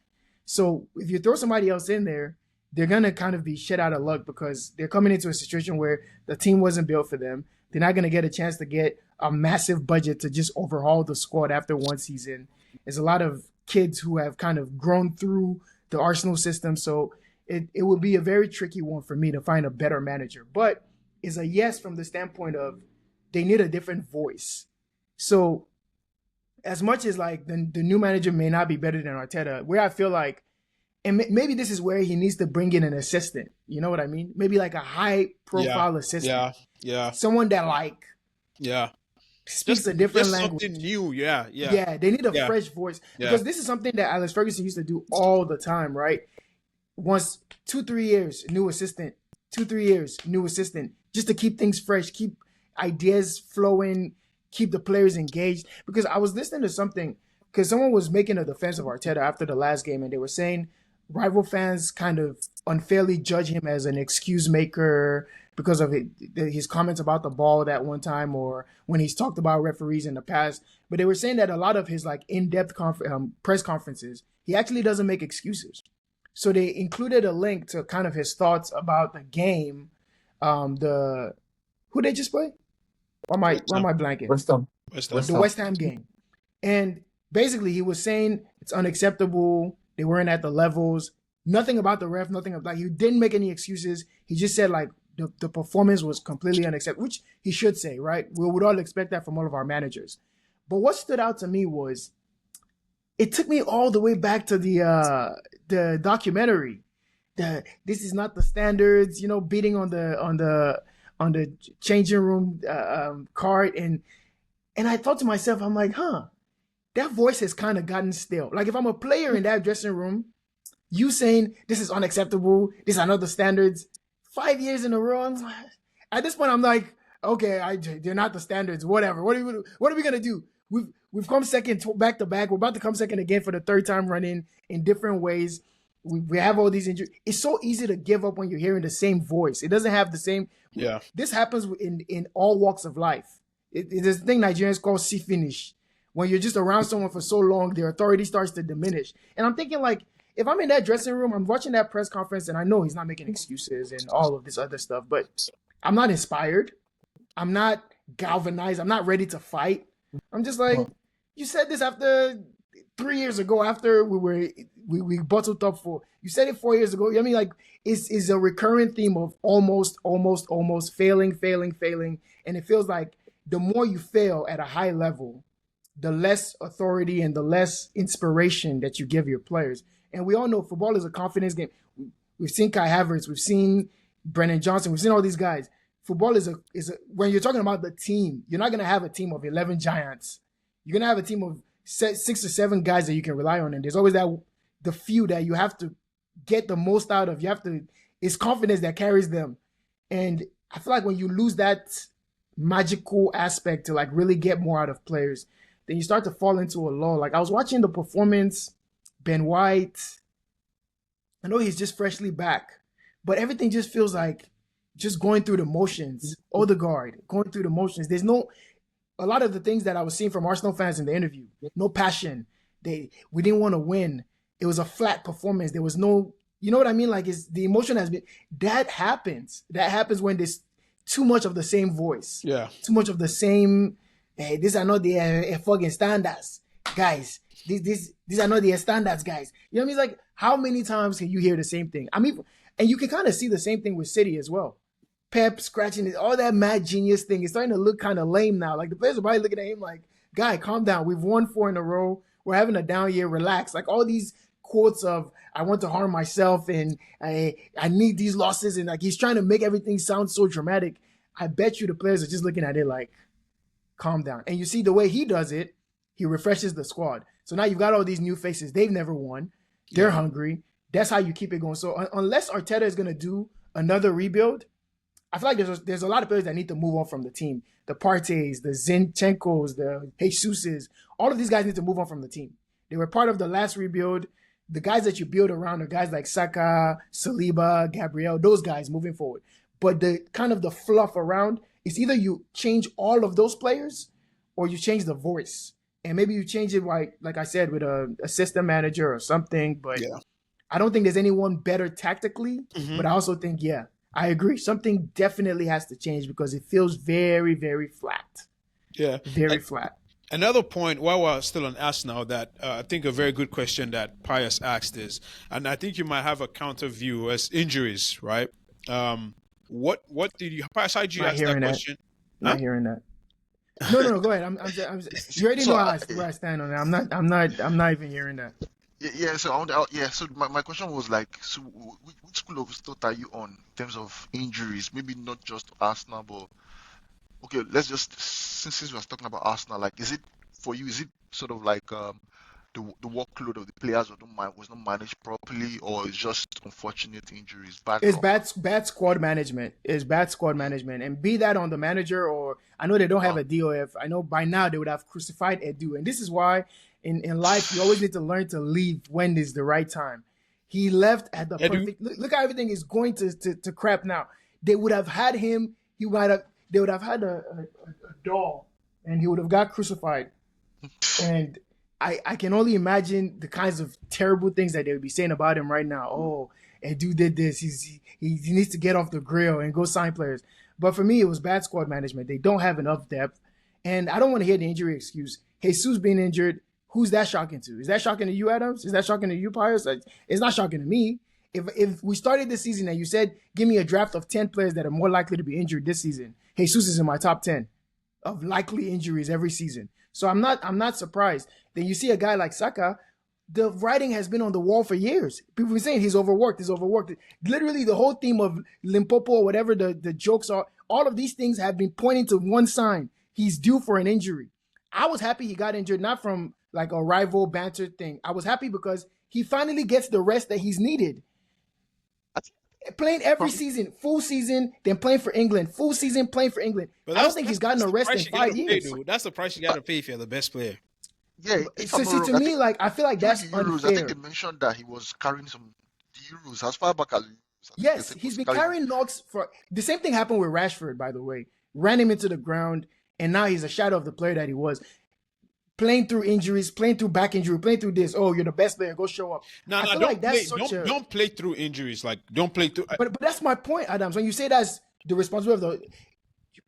So if you throw somebody else in there, they're gonna kind of be shit out of luck because they're coming into a situation where the team wasn't built for them. They're not gonna get a chance to get a massive budget to just overhaul the squad after one season. There's a lot of kids who have kind of grown through the Arsenal system, so it would be a very tricky one for me to find a better manager. But it's a yes from the standpoint of they need a different voice. So as much as like the new manager may not be better than Arteta, where I feel like, and maybe this is where he needs to bring in an assistant. You know what I mean? Maybe like a high profile assistant. Yeah. Someone that like speaks a different language. Something new. Yeah. Yeah, they need a fresh voice. Because this is something that Alex Ferguson used to do all the time, right? Once 2-3 years, new assistant. 2-3 years, new assistant. Just to keep things fresh, keep ideas flowing, keep the players engaged. Because I was listening to something, because someone was making a defense of Arteta after the last game, and they were saying rival fans kind of unfairly judge him as an excuse maker because of his comments about the ball that one time, or when he's talked about referees in the past. But they were saying that a lot of his like in-depth press conferences, he actually doesn't make excuses. So they included a link to kind of his thoughts about the game. Who they just play? Why am I blanking? The West Ham game. And basically he was saying it's unacceptable. They weren't at the levels. Nothing about the ref, nothing about, he didn't make any excuses. He just said like the performance was completely unacceptable, which he should say, right? We would all expect that from all of our managers. But what stood out to me was it took me all the way back to the documentary. This is not the standards, beating on the changing room card, and I thought to myself, I'm like, that voice has kind of gotten stale. Like if I'm a player in that dressing room, you saying this is unacceptable, these are not the standards, 5 years in a row. At this point, I'm like, okay, they're not the standards. Whatever. What are we gonna do? We've come second back to back. We're about to come second again for the third time running in different ways. We have all these injuries. It's so easy to give up when you're hearing the same voice. It doesn't have the same. Yeah. This happens in all walks of life. There's a thing Nigerians call see finish. When you're just around someone for so long, their authority starts to diminish. And I'm thinking like, if I'm in that dressing room, I'm watching that press conference, and I know he's not making excuses and all of this other stuff, but I'm not inspired. I'm not galvanized. I'm not ready to fight. I'm just like, you said this after 3 years ago, after we bottled up for. You said it 4 years ago. I mean, like, it's a recurring theme of almost failing. And it feels like the more you fail at a high level, the less authority and the less inspiration that you give your players. And we all know football is a confidence game. We've seen Kai Havertz, we've seen Brennan Johnson, we've seen all these guys. Football is a when you're talking about the team, you're not going to have a team of 11 giants. You're going to have a team of 6 or 7 guys that you can rely on. And there's always the few that you have to get the most out of. It's confidence that carries them. And I feel like when you lose that magical aspect to like really get more out of players, then you start to fall into a lull. Like I was watching the performance, Ben White. I know he's just freshly back, but everything just feels like just going through the motions. Odegaard going through the motions. There's a lot of the things that I was seeing from Arsenal fans in the interview. No passion. We didn't want to win. It was a flat performance. There was no, you know what I mean? Like the emotion has been, that happens. That happens when there's too much of the same voice. Yeah. Too much of the same, hey, these are not the fucking standards, guys. These are not the standards, guys. You know what I mean? It's like, how many times can you hear the same thing? I mean, and you can kind of see the same thing with City as well. Pep scratching it, all that mad genius thing. It's starting to look kind of lame now. Like the players are probably looking at him like, guy, calm down. We've won 4 in a row. We're having a down year. Relax. Like all these quotes of, I want to harm myself and I need these losses. And like, he's trying to make everything sound so dramatic. I bet you the players are just looking at it like, calm down. And you see the way he does it, he refreshes the squad. So now you've got all these new faces. They've never won. They're hungry. That's how you keep it going. So unless Arteta is going to do another rebuild, I feel like there's a lot of players that need to move on from the team. The Parteys, the Zinchenkos, the Jesuses, all of these guys need to move on from the team. They were part of the last rebuild. The guys that you build around are guys like Saka, Saliba, Gabriel, those guys moving forward. But the kind of the fluff around is either you change all of those players or you change the voice. And maybe you change it like I said, with a assistant manager or something. But I don't think there's anyone better tactically. Mm-hmm. But I also think, I agree. Something definitely has to change because it feels very, very flat. Yeah. Very flat. Another point, while we're still on Arsenal, that I think a very good question that Pius asked is, and I think you might have a counter view, as injuries, right? What did you, Pius, how did you ask that question? Not hearing that. No. Go ahead. You already So know how where I stand on it. I'm not even hearing that. yeah, so yeah, so my question was like, so which school of thought are you on in terms of injuries? Maybe not just Arsenal, but okay, let's just since we're talking about Arsenal, like, is it for you? Is it sort of like the workload of the players was not managed properly, or it's just unfortunate injuries, bad It's luck? bad squad management. It's bad squad Mm, management, and be that on the manager or I know they don't have wow. a DOF. I know by now they would have crucified Edu, and this is why in life you always need to learn to leave when is the right time. He left at the Edu, perfect. Look how everything is going to crap now. They would have had him. He might have. They would have had a doll, and he would have got crucified. And I can only imagine the kinds of terrible things that they would be saying about him right now. Oh, and dude did this. He needs to get off the grill and go sign players. But for me, it was bad squad management. They don't have enough depth, and I don't want to hear the injury excuse. Jesus being injured, who's that shocking to? Is that shocking to you, Adams? Is that shocking to you, Pius? Like, it's not shocking to me. If we started this season and you said, give me a draft of 10 players that are more likely to be injured this season, Jesus is in my top 10 of likely injuries every season. So I'm not surprised. Then you see a guy like Saka, the writing has been on the wall for years. People have been saying he's overworked, he's overworked. Literally the whole theme of Limpopo or whatever the jokes are, all of these things have been pointing to one sign. He's due for an injury. I was happy he got injured, not from like a rival banter thing. I was happy because he finally gets the rest that he's needed. I think Playing every probably season, full season, then playing for England, full season playing for England. but I don't think he's gotten that's a the rest in price you gotta 5 pay, years. though. That's the price you but gotta pay if you're the best player. yeah, if So I'm not see, to wrong, I me, think like I feel like during that's the Euros, I think they unfair. mentioned that he was carrying some the Euros as far back as the Euros. I think they Yes, said he he's was been carrying. carrying knocks for the same thing happened with Rashford, by the way. Ran him into the ground, and now he's a shadow of the player that he was. Playing through injuries, playing through back injury, playing through this. Oh, you're the best player, go show up. No, I no, feel like don't that's play. such a Don't play through injuries. Like, don't play through. but that's my point, Adams. When you say that's the responsibility of the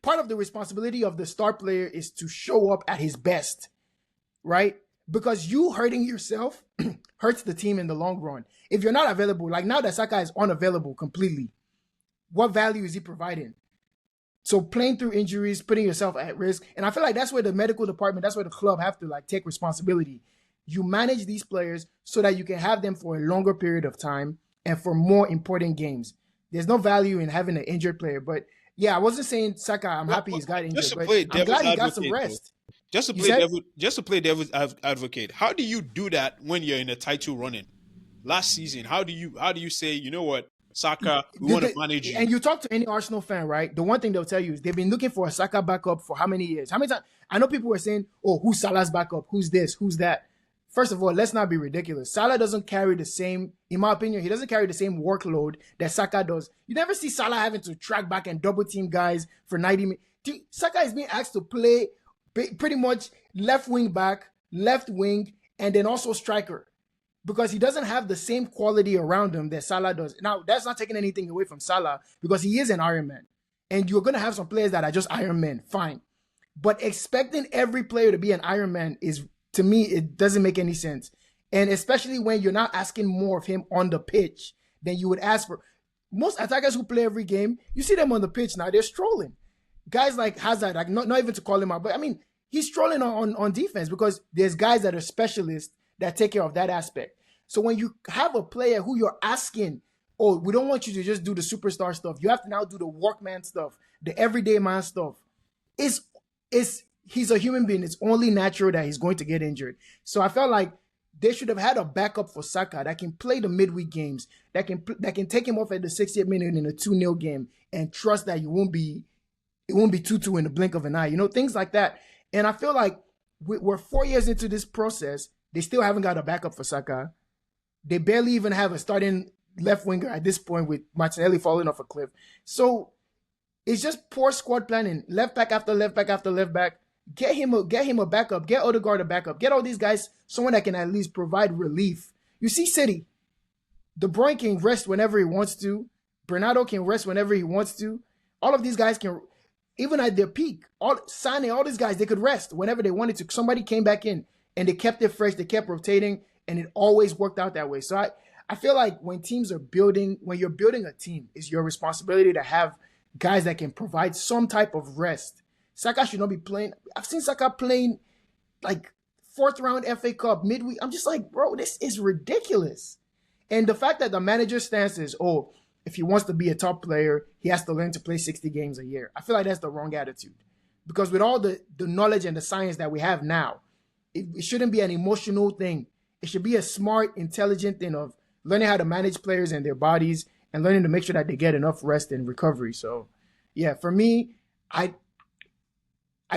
part of the responsibility of the star player is to show up at his best, right? Because you hurting yourself hurts the team in the long run. If you're not available, like now that Saka is unavailable completely, what value is he providing? So playing through injuries, putting yourself at risk, and I feel like that's where the medical department, that's where the club have to like take responsibility. You manage these players so that you can have them for a longer period of time and for more important games. There's no value in having an injured player, but yeah, I wasn't saying Saka. I'm But, happy but, he's got just injured, to but play I'm devil's glad he got some advocate, though. rest. Just to You play said devil's advocate. How do you do that when you're in a title running? Last season, how do you say, you know what, Saka, we want to manage you? and you talk to any Arsenal fan, right? The one thing they'll tell you is they've been looking for a Saka backup for how many years? How many times? I know people were saying, "Oh, who's Salah's backup? Who's this? Who's that?" First of all, let's not be ridiculous. Salah doesn't carry the same, in my opinion, he doesn't carry the same workload that Saka does. You never see Salah having to track back and double team guys for 90 minutes. Saka is being asked to play pretty much left wing back, left wing, and then also striker because he doesn't have the same quality around him that Salah does. Now, that's not taking anything away from Salah because he is an Iron Man. And you're going to have some players that are just Iron Men, fine. But expecting every player to be an Iron Man is, to me, it doesn't make any sense. And especially when you're not asking more of him on the pitch than you would ask for. Most attackers who play every game, you see them on the pitch now, they're strolling. Guys like Hazard, like not even to call him out, but I mean, he's strolling on defense because there's guys that are specialists that take care of that aspect. So when you have a player who you're asking, oh, we don't want you to just do the superstar stuff. You have to now do the workman stuff, the everyday man stuff. He's a human being. It's only natural that he's going to get injured. So I felt like they should have had a backup for Saka that can play the midweek games, that can take him off at the 60th minute in a 2-0 game and trust that it won't be 2-2 in the blink of an eye. You know, things like that. And I feel like we're 4 years into this process. They still haven't got a backup for Saka. They barely even have a starting left winger at this point with Martinelli falling off a cliff. So it's just poor squad planning. Left back after left back after left back. Get him a backup. Get Odegaard a backup. Get all these guys someone that can at least provide relief. You see City. De Bruyne can rest whenever he wants to. Bernardo can rest whenever he wants to. All of these guys can, even at their peak, Sane, all these guys, they could rest whenever they wanted to. Somebody came back in and they kept it fresh. They kept rotating and it always worked out that way. So I feel like when you're building a team, it's your responsibility to have guys that can provide some type of rest Saka should not be playing. I've seen Saka playing like fourth round FA Cup midweek. I'm just like, bro, this is ridiculous. And the fact that the manager's stance is, oh, if he wants to be a top player, he has to learn to play 60 games a year. I feel like that's the wrong attitude. Because with all the knowledge and the science that we have now, it shouldn't be an emotional thing. It should be a smart, intelligent thing of learning how to manage players and their bodies and learning to make sure that they get enough rest and recovery. So, yeah, for me, I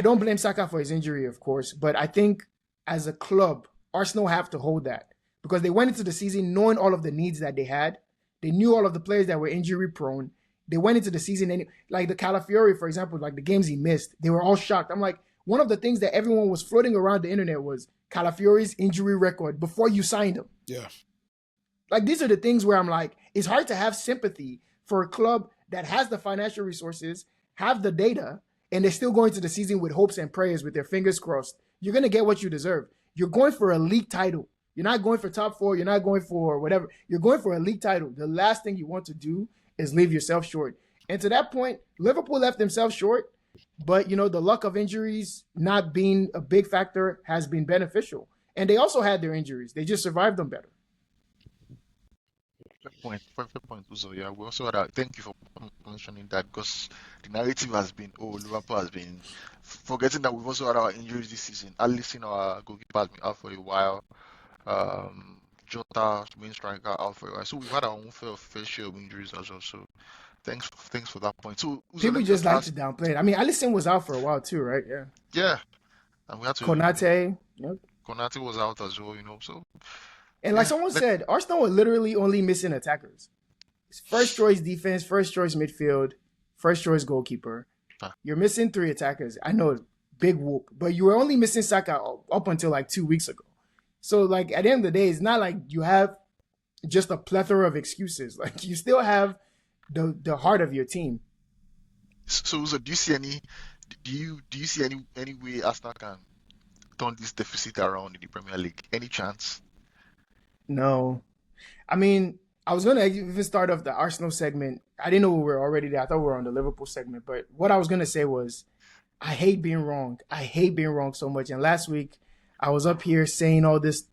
don't blame Saka for his injury, of course, but I think as a club, Arsenal have to hold that because they went into the season knowing all of the needs that they had. They knew all of the players that were injury prone. They went into the season, like the Calafiori, for example, like the games he missed, they were all shocked. I'm like, one of the things that everyone was floating around the internet was Calafiori's injury record before you signed him. Yeah. Like, these are the things where I'm like, it's hard to have sympathy for a club that has the financial resources, have the data, and they're still going to the season with hopes and prayers with their fingers crossed. You're going to get what you deserve. You're going for a league title. You're not going for top four. You're not going for whatever. You're going for a league title. The last thing you want to do is leave yourself short. And to that point, Liverpool left themselves short. But, you know, the luck of injuries not being a big factor has been beneficial. And they also had their injuries. They just survived them better. Fair point, Uzo. Yeah, we also had thank you for mentioning that because the narrative has been, oh, Liverpool has been forgetting that we've also had our injuries this season. Alisson, our goalkeeper, has been out for a while. Jota, main striker, out for a while. So we've had our own fair share of injuries as well. So thanks for that point. So Uzo, people just like to downplay it. I mean, Alisson was out for a while too, right? Yeah. Yeah, and we had to. Konate. Yep. Konate was out as well, you know. So. And like someone said, Arsenal are literally only missing attackers. First choice defense, first choice midfield, first choice goalkeeper. You're missing 3 attackers. I know, big whoop. But you were only missing Saka up until like 2 weeks ago. So like at the end of the day, it's not like you have just a plethora of excuses. Like you still have the heart of your team. So do you see any way Arsenal can turn this deficit around in the Premier League? Any chance? No. I mean, I was going to even start off the Arsenal segment. I didn't know we were already there. I thought we were on the Liverpool segment. But what I was going to say was, I hate being wrong. I hate being wrong so much. And last week, I was up here saying all this,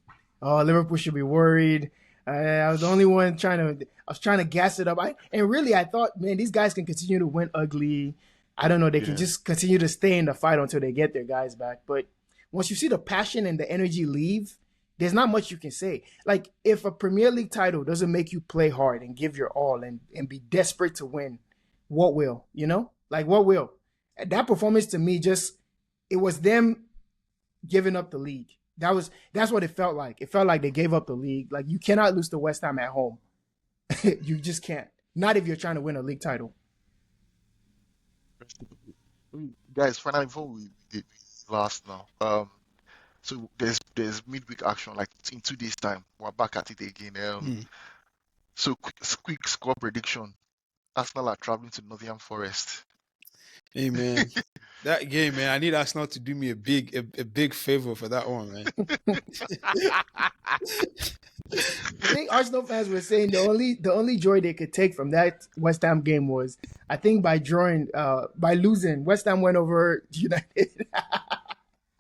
oh, Liverpool should be worried. I was the only one trying to gas it up. And really, I thought, man, these guys can continue to win ugly. I don't know. They can just continue to stay in the fight until they get their guys back. But once you see the passion and the energy leave, there's not much you can say. Like, if a Premier League title doesn't make you play hard and give your all and be desperate to win, what will? You know? Like, what will? That performance to me it was them giving up the league. That's what it felt like. It felt like they gave up the league. Like, you cannot lose to West Ham at home. You just can't. Not if you're trying to win a league title. Guys, finally, before we last now, so there's midweek action like in 2 days' time. We're back at it again. So quick score prediction: Arsenal are traveling to Nottingham Forest. Hey man, that game, man. I need Arsenal to do me a big favor for that one, man. I think Arsenal fans were saying the only joy they could take from that West Ham game was, I think by losing, West Ham went over United.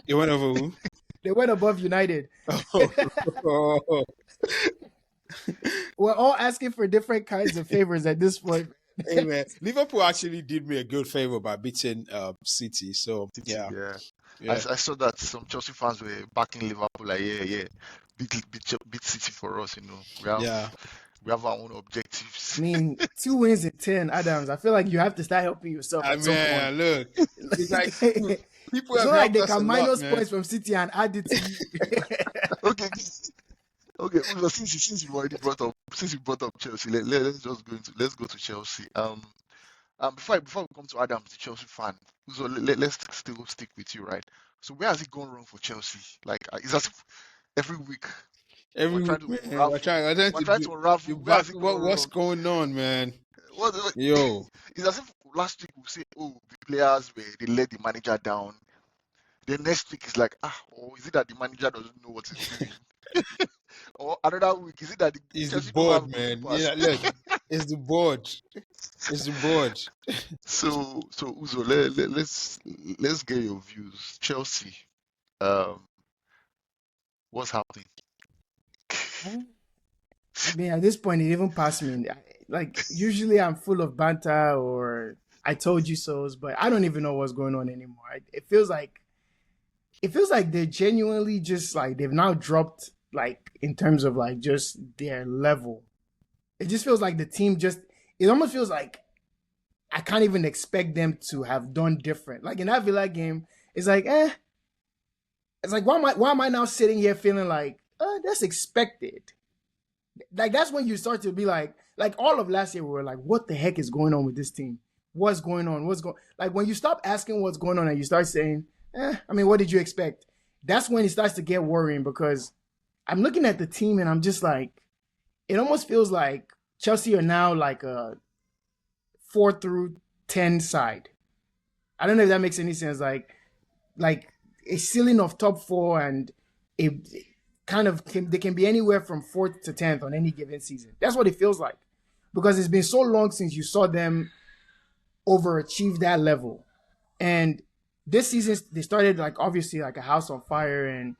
It went over who? They went above United. We're all asking for different kinds of favors at this point. Hey man, Liverpool actually did me a good favor by beating City. So yeah. I saw that some Chelsea fans were backing Liverpool like beat City for us. You know, we have our own objectives. I mean, 2 wins in 10, Adams. I feel like you have to start helping yourself. Man, look, it's like people it's not like they can minus points from City and add it to you. Okay. Well, since you already brought up Chelsea, let's go to Chelsea. Before we come to Adams, the Chelsea fan, so let's still stick with you, right? So where has it gone wrong for Chelsea? Like, it's as if every week. We're trying to unravel. What's going on, man? Yo, it's as if last week we say, oh, the players they let the manager down. The next week is like, or is it that the manager doesn't know what he's doing? Or another week, is it that it's the board, man? Yeah, look, it's the board. It's the board. So Uzo, let's get your views. Chelsea, um, what's happening? I mean, at this point, it even passed me. Like, usually I'm full of banter or I told you so's, but I don't even know what's going on anymore. It feels like they're genuinely just like they've now dropped like in terms of like just their level. It just feels like the team just. It almost feels like I can't even expect them to have done different. Like in that Villa game, it's like It's like why am I now sitting here feeling like that's expected? Like that's when you start to be like all of last year we were like, what the heck is going on with this team? What's going on? What's going like when you stop asking what's going on and you start saying, I mean, what did you expect? That's when it starts to get worrying because I'm looking at the team and I'm just like, it almost feels like Chelsea are now like a 4 through 10 side. I don't know if that makes any sense. Like a ceiling of top four and it kind of they can be anywhere from fourth to 10th on any given season. That's what it feels like because it's been so long since you saw them overachieve that level. And this season they started like obviously like a house on fire and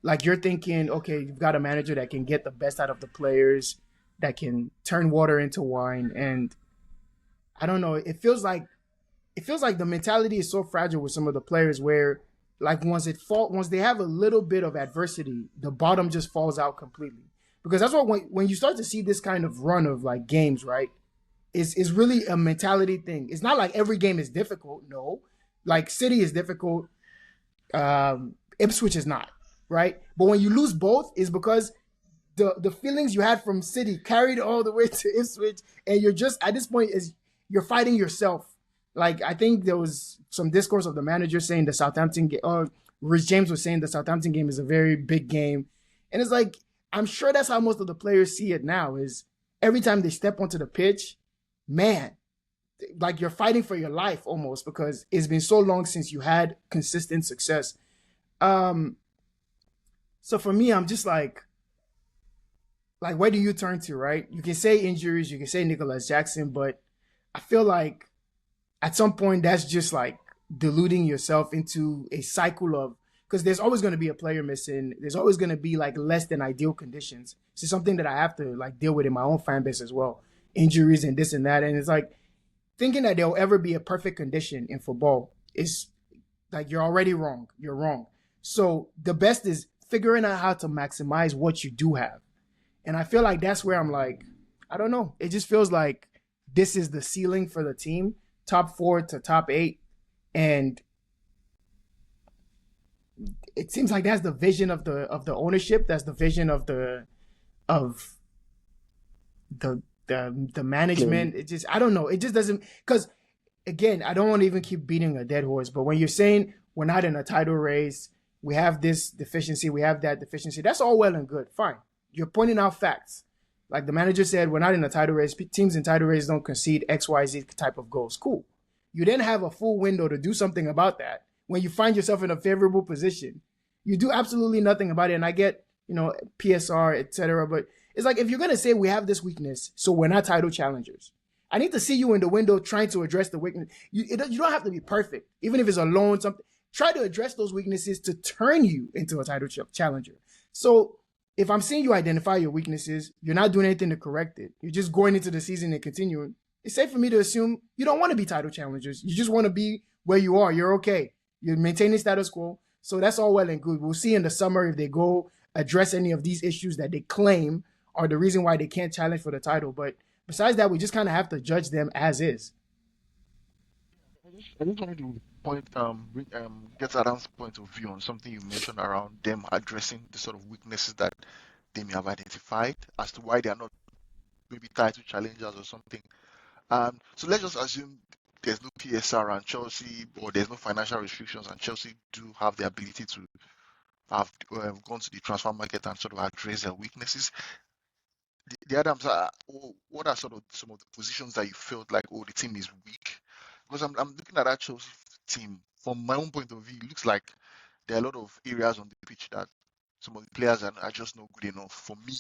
like you're thinking, okay, you've got a manager that can get the best out of the players, that can turn water into wine, and I don't know. It feels like the mentality is so fragile with some of the players where like once they have a little bit of adversity, the bottom just falls out completely. Because that's what when you start to see this kind of run of like games, right? Is really a mentality thing. It's not like every game is difficult. No, like City is difficult. Ipswich is not, right? But when you lose both, is because the feelings you had from City carried all the way to Ipswich, and you're just at this point is you're fighting yourself. Like I think there was some discourse of the manager saying the Southampton game, or Rich James was saying the Southampton game is a very big game, and it's like I'm sure that's how most of the players see it now. Is every time they step onto the pitch, man, like you're fighting for your life almost because it's been so long since you had consistent success. Um, so for me, I'm just like where do you turn to, right? You can say injuries, you can say Nicholas Jackson, but I feel like at some point that's just like deluding yourself into a cycle of because there's always going to be a player missing. There's always going to be like less than ideal conditions. This is something that I have to like deal with in my own fan base as well. Injuries and this and that. And it's like thinking that there'll ever be a perfect condition in football is like you're already wrong. You're wrong. So the best is figuring out how to maximize what you do have. And I feel like that's where I'm like, I don't know. It just feels like this is the ceiling for the team, top 4 to top 8. And it seems like that's the vision of the ownership. That's the vision of of the management. It just I don't know. It just doesn't because again, I don't want to even keep beating a dead horse. But when you're saying we're not in a title race, we have this deficiency, we have that deficiency. That's all well and good. Fine. You're pointing out facts. Like the manager said, we're not in a title race. Teams in title race don't concede XYZ type of goals. Cool. You then have a full window to do something about that. When you find yourself in a favorable position, you do absolutely nothing about it. And I get, PSR, etc. But it's like if you're gonna say we have this weakness, so we're not title challengers. I need to see you in the window trying to address the weakness. You don't have to be perfect, even if it's a loan. Something. Try to address those weaknesses to turn you into a title challenger. So if I'm seeing you identify your weaknesses, you're not doing anything to correct it. You're just going into the season and continuing. It's safe for me to assume you don't want to be title challengers. You just want to be where you are. You're okay. You're maintaining status quo. So that's all well and good. We'll see in the summer if they go address any of these issues that they claim are the reason why they can't challenge for the title. But besides that, we just kind of have to judge them as is. I just wanted to get Adam's point of view on something you mentioned around them addressing the sort of weaknesses that they may have identified as to why they are not maybe title challengers or something. So let's just assume there's no PSR and Chelsea, or there's no financial restrictions, and Chelsea do have the ability to have gone to the transfer market and sort of address their weaknesses. The Adams, what are sort of some of the positions that you felt like, oh, the team is weak? Because I'm looking at that Chelsea team from my own point of view. It looks like there are a lot of areas on the pitch that some of the players are just not good enough for me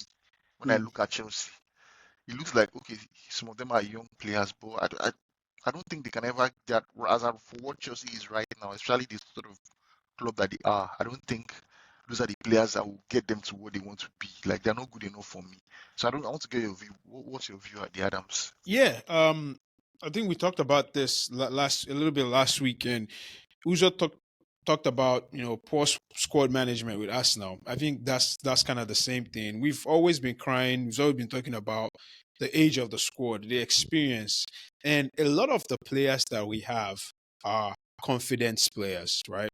when I Mm. look at Chelsea. it looks like okay, some of them are young players, but I don't think they can ever get for what Chelsea is right now, especially this sort of club that they are. I don't think those are the players that will get them to what they want to be. Like they're not good enough for me. So I want to get your view. What's your view at the Adams? Yeah, I think we talked about this a little bit last week, and Uzo talked about poor squad management with Arsenal. I think that's kind of the same thing. We've always been crying. We've always been talking about the age of the squad, the experience, and a lot of the players that we have are confidence players, right?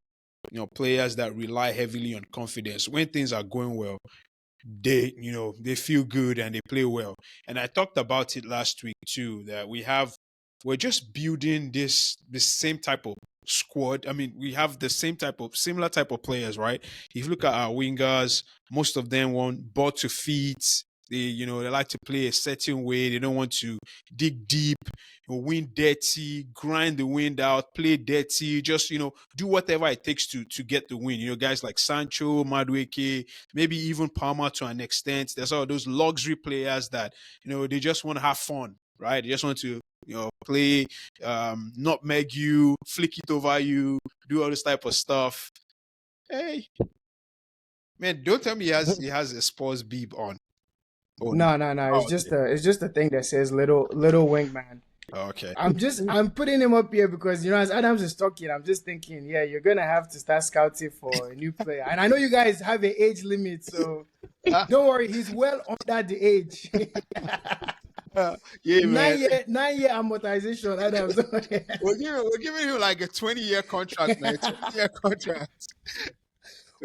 Players that rely heavily on confidence. When things are going well, they feel good and they play well. And I talked about it last week too, that we're just building this same type of squad. I mean, we have the similar type of players, right? If you look at our wingers, most of them want ball to feet. They like to play a certain way. They don't want to dig deep, win dirty, grind the wind out, play dirty, just do whatever it takes to get the win. Guys like Sancho, Madueke, maybe even Palmer to an extent. There's all those luxury players that they just want to have fun, right? They just want to play, nutmeg you, flick it over you, do all this type of stuff. Hey, man, don't tell me he has a Spurs beep on. Oh, No, no, no. It's oh, just a thing that says little wingman. okay. I'm putting him up here because as Adams is talking, I'm just thinking, yeah, you're gonna have to start scouting for a new player. And I know you guys have an age limit, so don't worry, he's well under the age. Yeah, man. 9-year amortization, Adams. We're giving him like a 20-year contract, man. 20-year contract.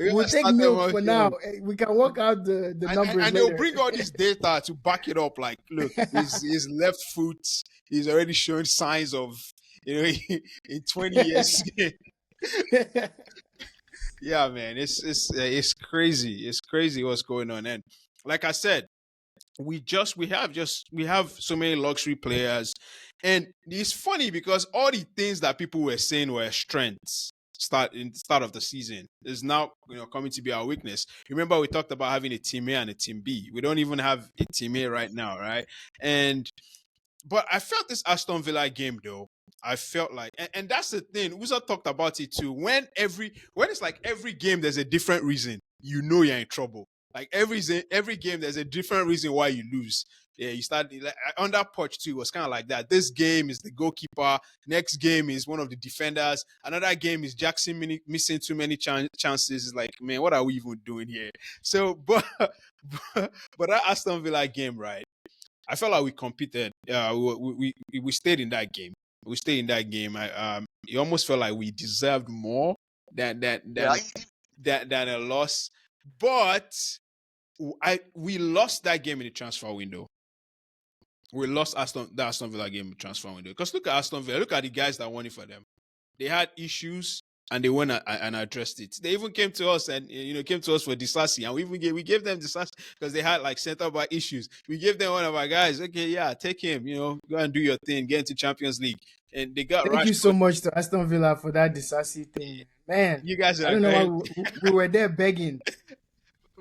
We'll take milk for now. We can work out the numbers and later. they'll bring all this data to back it up. Like, look, his left foot is already showing signs of, in 20 years. Yeah, man, it's crazy. It's crazy what's going on. And like I said, we have so many luxury players, and it's funny because all the things that people were saying were strengths start of the season is now coming to be our weakness. Remember, we talked about having a team A and a team B. We don't even have a team A right now, right? But I felt this Aston Villa game though. I felt like, and that's the thing. Uzo talked about it too. When it's like every game, there's a different reason. You're in trouble. Like every game, there's a different reason why you lose. Yeah, you start like, under Poch too. It was kind of like that. This game is the goalkeeper. Next game is one of the defenders. Another game is Jackson missing too many chances. It's like, man, what are we even doing here? So, but that Aston Villa game, right? I felt like we competed. We stayed in that game. We stayed in that game. It almost felt like we deserved more than a loss. But we lost that game in the transfer window. We lost that Aston Villa game in the transfer window. Because look at Aston Villa. Look at the guys that won it for them. They had issues and they went and addressed it. They even came to us and came to us for Disasi, and we gave them Disasi because they had like center back issues. We gave them one of our guys. Okay, yeah, take him. Go and do your thing. Get into Champions League, and they got. Thank you so much to Aston Villa for that Disasi thing, man. You guys, I don't know why we were there begging.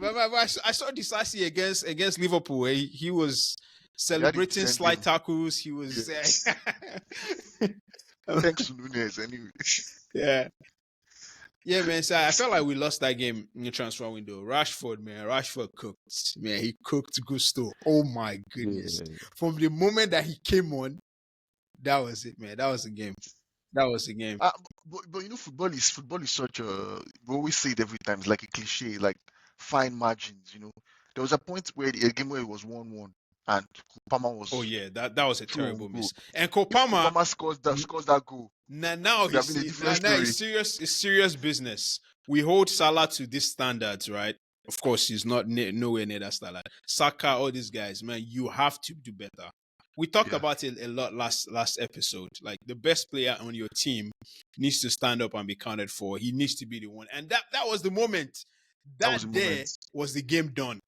I saw Disasi against Liverpool. He was celebrating slide tackles. He was. Thanks to Nunes, anyway. Yeah. Yeah, man. So I felt like we lost that game in the transfer window. Rashford cooked. Man, he cooked Gusto. Oh my goodness. Yeah. From the moment that he came on, that was it, man. That was the game. But football is such a, we always say it every time, it's like a cliche, like fine margins, There was a point where a game where it was 1-1 and Kopama was. Oh yeah, that was a terrible miss. And Kopama scores that goal. Now it's serious business. We hold Salah to these standards, right? Of course, he's not nowhere near that standard. Saka, all these guys, man, you have to do better. We talked about it a lot last episode. Like the best player on your team needs to stand up and be counted for. He needs to be the one, and that was the moment. That day was the game done.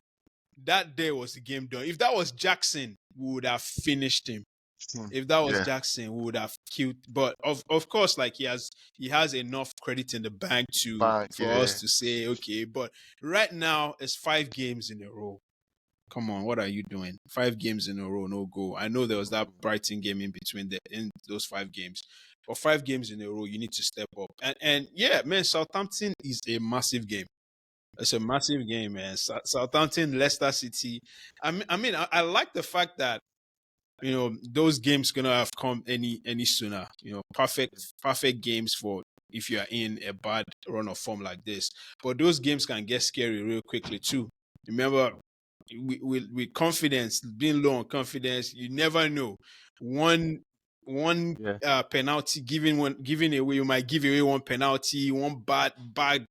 That day was the game done. If that was Jackson, we would have finished him. If that was Jackson, we would have killed. But of course, like he has enough credit in the bank for us to say okay. But right now, it's 5 games in a row. Come on, what are you doing? 5 games in a row, no goal. I know there was that No. Brighton game in those 5 games, but 5 games in a row, you need to step up. And yeah, man, Southampton is a massive game. It's a massive game, man. Southampton, Leicester City. I like the fact that those games gonna have come any sooner. Perfect games for if you are in a bad run of form like this. But those games can get scary real quickly too. Remember, with confidence, being low on confidence, you never know. One Yeah. penalty giving away, you might give away one penalty, one bad back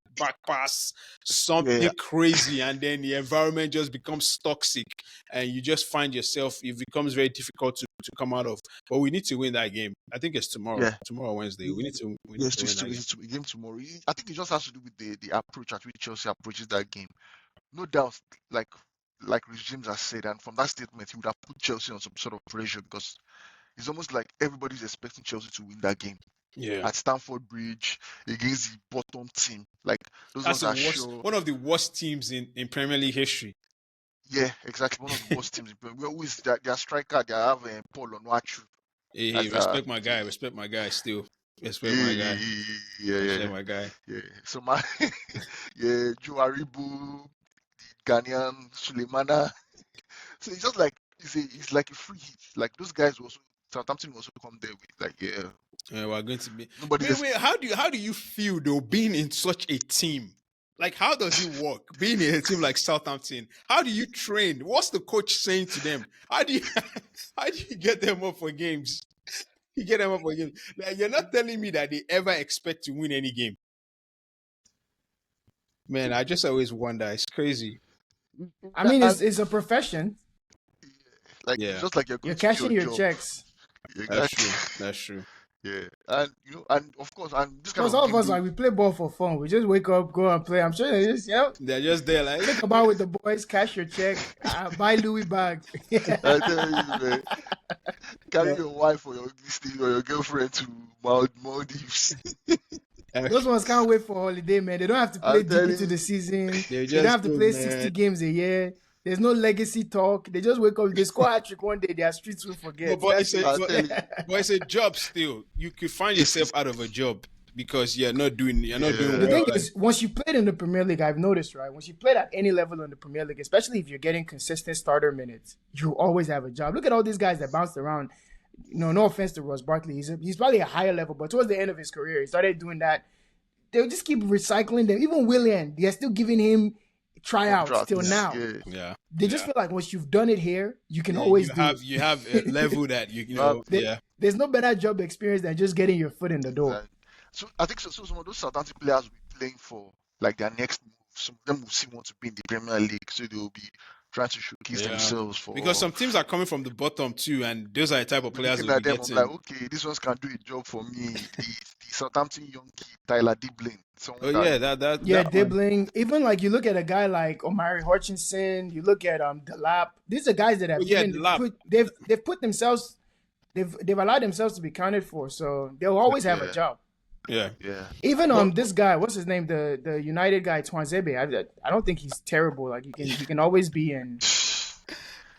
pass, something Yeah. crazy, and then the environment just becomes toxic, and you just find yourself. It becomes very difficult to come out of. But we need to win that game. I think it's tomorrow. Yeah. Tomorrow, Wednesday. We need to Yes, win that game. it's a game tomorrow. I think it just has to do with the approach at which Chelsea approaches that game. No doubt, like Rich James has said, and from that statement, he would have put Chelsea on some sort of pressure because it's almost like everybody's expecting Chelsea to win that game Yeah. at Stamford Bridge against the bottom team. Like those That's ones the are worst, sure. one of the worst teams in Premier League history. Yeah, exactly. One of the worst teams. We always their striker. They have Paul Onwachu. Hey, That's respect my guy. Respect my guy. Still, respect my guy. Respect my guy. yeah. So my yeah, Joe Aribo, Ghanaian Suleimana. So it's just like it's like a free hit. Like those guys also Southampton also come there with like We're going to be. nobody's Wait. How do you feel though being in such a team? Like, how does it work being in a team like Southampton? How do you train? What's the coach saying to them? How do you get them up for games? You get them up for games. Like, you're not telling me that they ever expect to win any game. Man, I just always wonder. It's crazy. I mean, it's a profession. like Yeah. it's just like you're You're going to do cashing your your job. checks. That's Exactly. true. That's true. Yeah, and and of course, and this kind Because of all of game, us, like, we play ball for fun. We just wake up, go and play. I'm sure they just, They're just there like kick about with the boys, cash your check, buy Louis bag. I tell you, man, carry your wife or your girlfriend to Maldives. Those ones can't wait for holiday, man. They don't have to play I'm deep telling into the you, season. They They don't just have to go, play man. 60 games a year. There's no legacy talk. They just wake up. If they score a trick one day, their streets will forget. But That's it's it. I'll tell you, but it's a job still. You could find yourself out of a job because you're not doing yeah, The well. thing is, once you played in the Premier League, I've noticed, right? Once you played at any level in the Premier League, especially if you're getting consistent starter minutes, you always have a job. Look at all these guys that bounced around. No offense to Ross Barkley. He's probably a higher level, but towards the end of his career, he started doing that. They'll just keep recycling them. Even Willian, they're still giving him tryouts till now. Yeah. They just feel like once you've done it here, you can always do it. You have a level that you know. There's no better job experience than just getting your foot in the door. Exactly. So I think so some of those Southampton players will be playing for like their next move. Some of them will still want to be in the Premier League, so they will be trying to showcase themselves for. Because some teams are coming from the bottom too, and those are the type of players looking who at be them, getting. I'm like, okay, this one's can do a job for me. The Southampton young kid, Tyler Diblin. Dibbling. Even like you look at a guy like Omari Hutchinson, you look at Delap. These are guys that have they've put themselves, they've allowed themselves to be counted for, so they'll always have a job. Yeah. Even this guy, what's his name? The United guy, Twanzebe. I don't think he's terrible. Like he can always be in.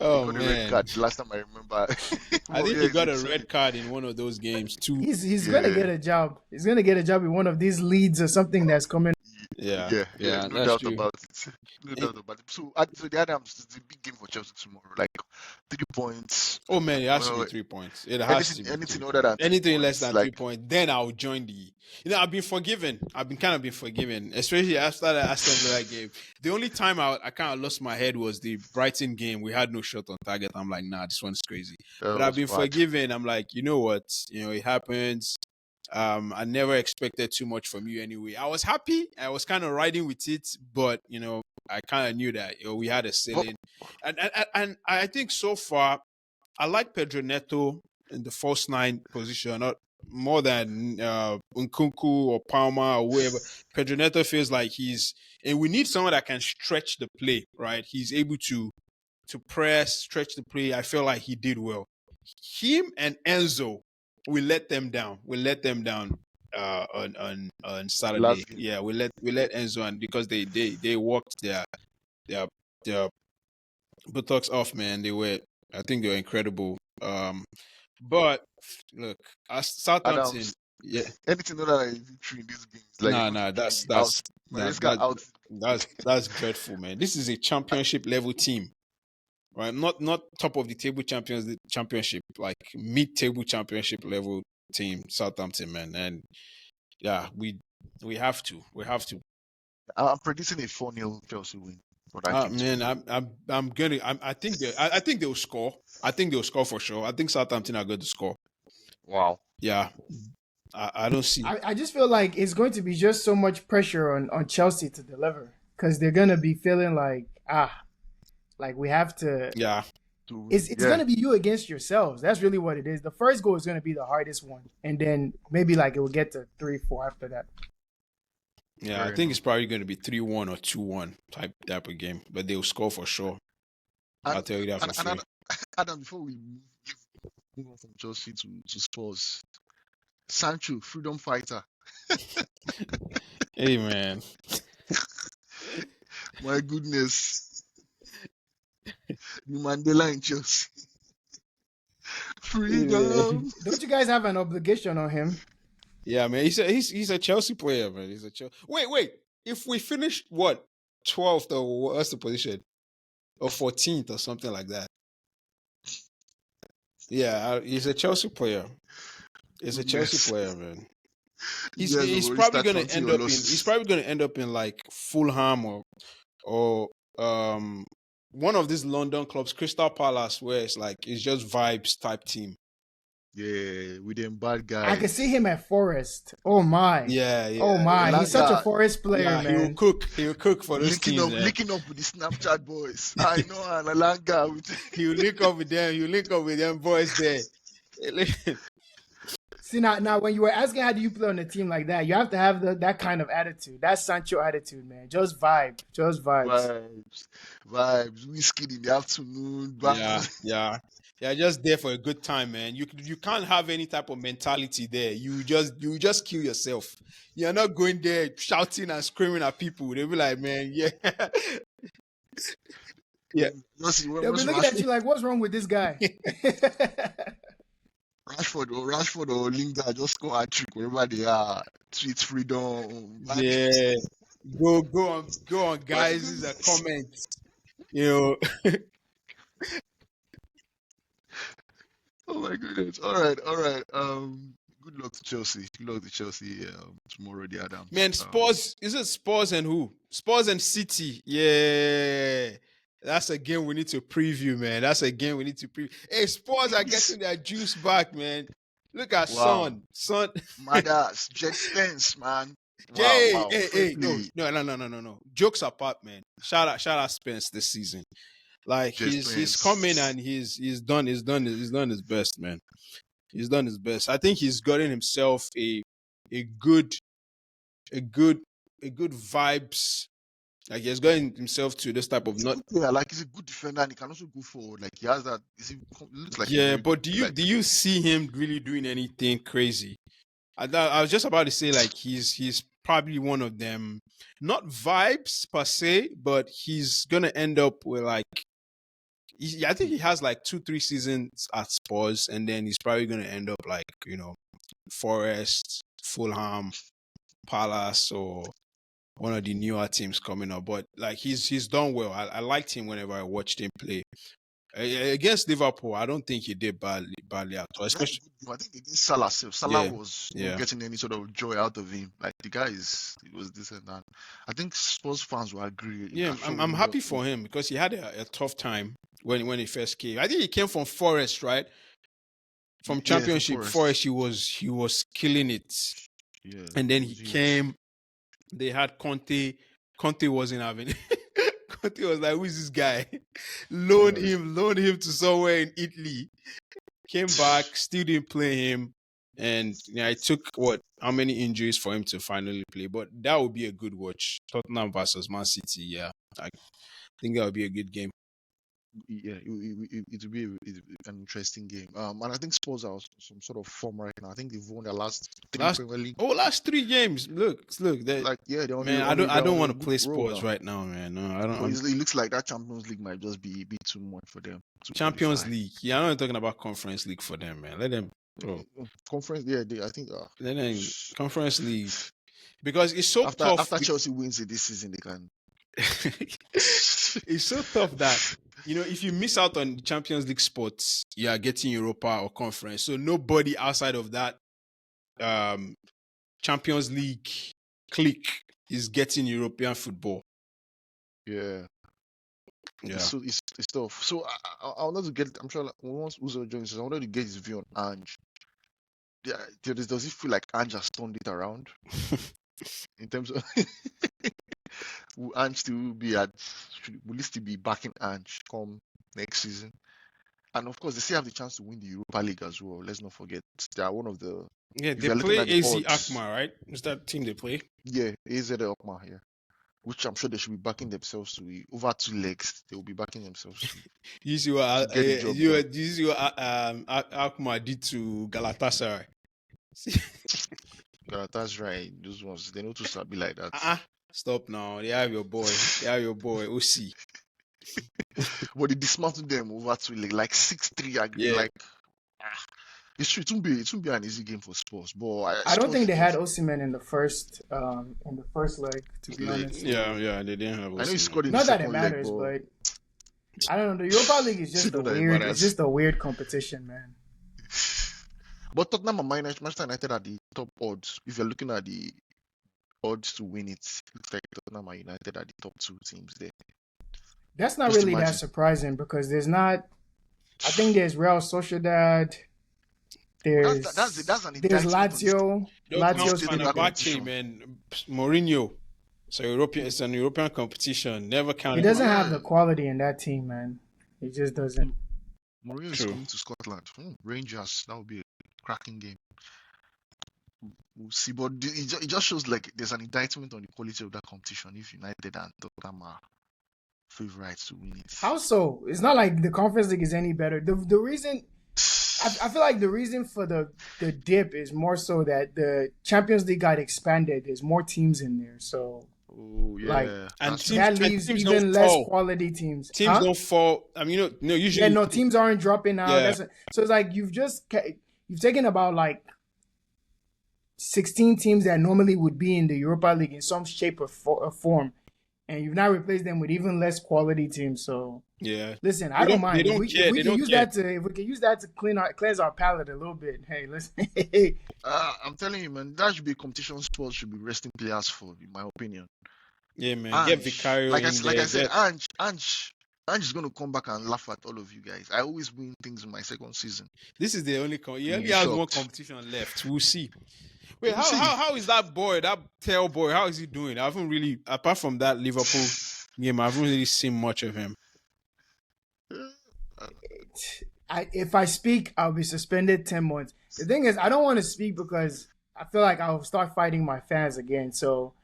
Oh he got man! A red card. The last time I remember, I think he got a red card in one of those games too. He's gonna get a job. He's gonna get a job in one of these leads or something that's coming. No doubt about it. No doubt about it. So the Adams is a big game for Chelsea tomorrow. Like 3 points. Oh man, it has to be 3 points. It has to be anything other than anything less than 3 points. Then I'll join the. I've been forgiven. I've been forgiven, especially after that Aston Villa game. The only time I kind of lost my head was the Brighton game. We had no shot on target. I'm like, nah, this one's crazy. But I've been forgiven. I'm like, you know what? It happens. I never expected too much from you anyway. I was happy. I was kind of riding with it, but I kind of knew that we had a ceiling. And I think so far, I like Pedro Neto in the false 9 position, not more than Nkunku or Palmer or whoever. Pedro Neto feels like and we need someone that can stretch the play, right? He's able to press, stretch the play. I feel like he did well. Him and Enzo, we let them down. On Saturday. Yeah, we let Enzo, and because they worked their Buttocks off, man. I think they were incredible. But look, as Southampton, Adams, yeah, anything other than a victory in this game is like a nah, good nah, victory. that's Out, that's nah, Maresca out. that's dreadful, man. This is a championship level team, right? Not top of the table champions, the championship, like mid table championship level team, Southampton, man. And yeah, we have to. I'm predicting a 4-0 Chelsea win for that game to Man, be. I think they'll score. I think they'll score for sure. I think Southampton are going to score. Wow. Yeah, I don't see. I just feel like it's going to be just so much pressure on Chelsea to deliver because they're gonna be feeling like we have to. Yeah, It's Yeah. gonna be you against yourselves. That's really what it is. The first goal is gonna be the hardest one, and then maybe like it will get to 3-4 after that. yeah. I Fair think enough. it's probably going to be 3-1 or 2-1 type of game, but they'll score for sure. I'll And tell you that for and free. Adam, before we move on from Chelsea to Spurs, Sancho, freedom fighter. Hey, man. My goodness, the Mandela in Chelsea. Freedom. Don't you guys have an obligation on him? Yeah, man. He's a Chelsea player, man. He's a Chelsea. Wait. If we finished what 12th or what's the position or 14th or something like that, yeah, he's a Chelsea player. He's a Chelsea Goodness. player, man. You guys He's already probably start gonna counting end your up in. losses. He's probably gonna end up in like Fulham or one of these London clubs, Crystal Palace, where it's like it's just vibes type team. Yeah, with them bad I guys. could see him at Forest. Oh my. Yeah. Oh my. He's such a Elanga, Forest player, Yeah, man. he will cook for those teams. Man. linking up with the Snapchat boys. I know, and Elanga with He will link up with them. He will link up with them boys there. See now when you were asking how do you play on a team like that, you have to have that kind of attitude. That Sancho attitude, man. Just vibe. Just vibes. vibes, whiskey in the afternoon. Yeah. Just there for a good time, man. You can't have any type of mentality there. You just kill yourself. You're not going there shouting and screaming at people. They'll be like, man, yeah. Yeah. They'll be looking at you like, what's wrong with this guy? Rashford or Lingard just score a trick wherever they are. Tweet freedom. Yeah. Go on, guys. These are comments. You know. Oh my goodness. All right. Good luck to Chelsea. Good luck to Chelsea tomorrow, the Adams. Man, Spurs, is it Spurs and who? Spurs and City. Yeah. That's a game we need to preview, man. That's a game we need to preview. Hey, Spurs are getting their juice back, man. Look at Son. Madas, Jet Spence, man. Wow. Wow. Hey. No. Jokes apart, man. Shout out Spence this season. Like he's coming and he's done his best, man. He's done his best. I think he's gotten himself a good vibes. Like he's gotten himself to this type of like he's a good defender and he can also go forward. Like he has that. Looks like but do you see him really doing anything crazy? I was just about to say like he's probably one of them, not vibes per se, but he's gonna end up with like. I think he has like 2-3 seasons at Spurs, and then he's probably going to end up like, Forest, Fulham, Palace, or one of the newer teams coming up. But like he's done well. I liked him whenever I watched him play. Against Liverpool, I don't think he did badly at all. Especially, I think against Salah. Salah was not getting any sort of joy out of him. Like the guy was decent, and I think Spurs fans will agree. Yeah, I'm happy for him because he had a tough time when he first came. I think he came from Forest, right? From Championship Forest, he was killing it. Yeah, and then he came. They had Conte. Conte wasn't having. Conte was like, "Who's this guy?" Loaned him to somewhere in Italy. Came back, still didn't play him, and it took how many injuries for him to finally play? But that would be a good watch. Tottenham versus Man City. Yeah, I think that would be a good game. Yeah, it will be an interesting game. And I think Spurs are some sort of form right now. I think they've won their last three Last Premier League. last 3 games. Look. That Like, yeah, they're man, I they're don't on a want to good play roll sports now. right now, man. No, I But don't. it looks like that Champions League might just be too much for them to Champions qualify. League. Yeah, I'm not talking about Conference League for them, man. Let them, bro. Conference, yeah, I think Let them Conference League because it's so tough. after Chelsea wins it this season, they can. It's so tough that if you miss out on the Champions League spots, you are getting Europa or Conference. So nobody outside of that Champions League clique is getting European football. Yeah. Yeah. It's tough. So I wanted to get. I'm sure like, once Uzo joins us, I wanted to get his view on Ange. Does it feel like Ange has turned it around in terms of will Ange still be will he still be backing Ange come next season? And of course, they still have the chance to win the Europa League as well. Let's not forget they are one of the. Yeah, If they you're looking play at the AZ odds, Alkmaar, right? Is that team they play? yeah, AZ Alkmaar, yeah. Which I'm sure they should be backing themselves to over 2 legs. They will be backing themselves to You see what get the job done. you see what Alkmaar did to Galatasaray. That's right. Those ones they know to be like that. Stop now. They have your boy. OC. But they dismantled them over 2 legs, like 6-3. Yeah. Like it's true. It won't be an easy game for Spurs. But I don't think they had Osimhen in the first leg, to be honest. Yeah, they didn't have Osimhen. I know he scored in the Not that second it matters, leg, but I don't know. The Europa League is just it's just a weird competition, man. But Tottenham and Manchester United are the top odds. If you're looking at the odds to win it, looks like Tottenham and United are the top 2 teams there. That's not really that surprising because there's not. I think there's Real Sociedad. There's Lazio. Lazio's Fenerbahce, man. Mourinho. It's an European competition. Never counted. He doesn't have the quality in that team, man. He just doesn't. Mourinho is coming to Scotland. Rangers, that would be a cracking game. We'll see, but it just shows like there's an indictment on the quality of that competition if United and Tottenham are favorites to win it. How so? It's not like the Conference League is any better. The reason I feel like the reason for the dip is more so that the Champions League got expanded. There's more teams in there, so that leaves even less quality teams. Teams don't fall. I mean, usually teams aren't dropping out. Yeah. So it's like you've taken about like 16 teams that normally would be in the Europa League in some shape or form, and you've now replaced them with even less quality teams. So yeah, listen, I don't mind. If we can use that to cleanse our palate a little bit. Hey, listen. I'm telling you, man, that should be a competition Spurs should be resting players for, in my opinion. Yeah, man. Get Vicario. Like I said, Ange is going to come back and laugh at all of you guys. I always win things in my second season. This is the only he only has one competition left. We'll see. Wait, how is that boy, that tail boy, how is he doing? I haven't really, apart from that Liverpool game, I haven't really seen much of him. If I speak, I'll be suspended 10 months. The thing is, I don't want to speak because I feel like I'll start fighting my fans again. So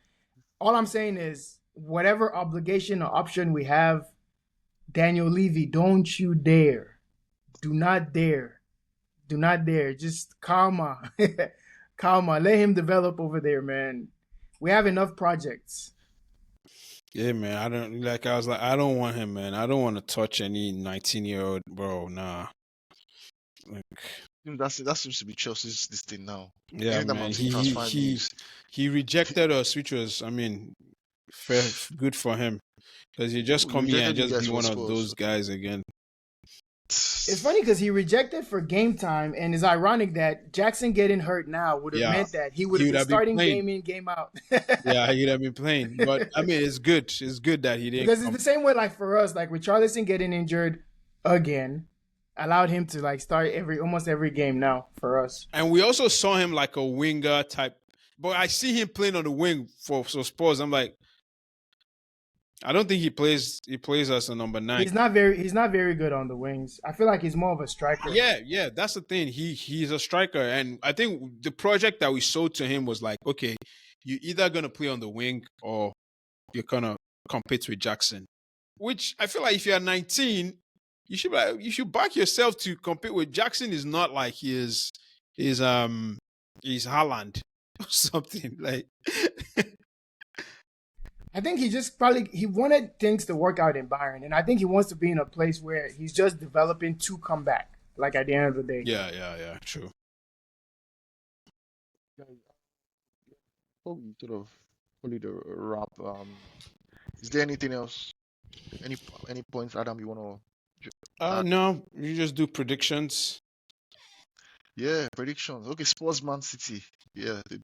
all I'm saying is whatever obligation or option we have, Daniel Levy, don't you dare. Do not dare. Do not dare. Just calma. Calma. Let him develop over there, man. We have enough projects. Yeah, man. I don't want him, man. I don't want to touch any 19-year-old, bro. Nah. That seems to be Chelsea's this thing now. Yeah, man. He rejected us, which was, I mean, good for him. Because he just come here and just be one of those guys again. It's funny because he rejected for game time, and it's ironic that Jackson getting hurt now would have meant that he would have been starting game in, game out. Yeah, he'd have been playing. But, I mean, it's good. It's good that he didn't. Because it's the same way, like, for us, like, with Richarlison getting injured again, allowed him to, like, start almost every game now for us. And we also saw him like a winger type. But I see him playing on the wing for Spurs. I'm like, I don't think he plays as a number 9. He's not very good on the wings. I feel like he's more of a striker. Yeah, that's the thing. He's a striker, and I think the project that we sold to him was like, okay, you're either gonna play on the wing or you're gonna compete with Jackson. Which I feel like if you're 19, you should back yourself to compete with Jackson. Is not like his Haaland or something like. I think he wanted things to work out in Bayern, and I think he wants to be in a place where he's just developing to come back. Like at the end of the day. Yeah, true. Before we sort of fully the wrap, is there anything else? Any points, Adam, you want to? No, you just do predictions. Yeah, predictions. Okay, Spurs Man City. Yeah, the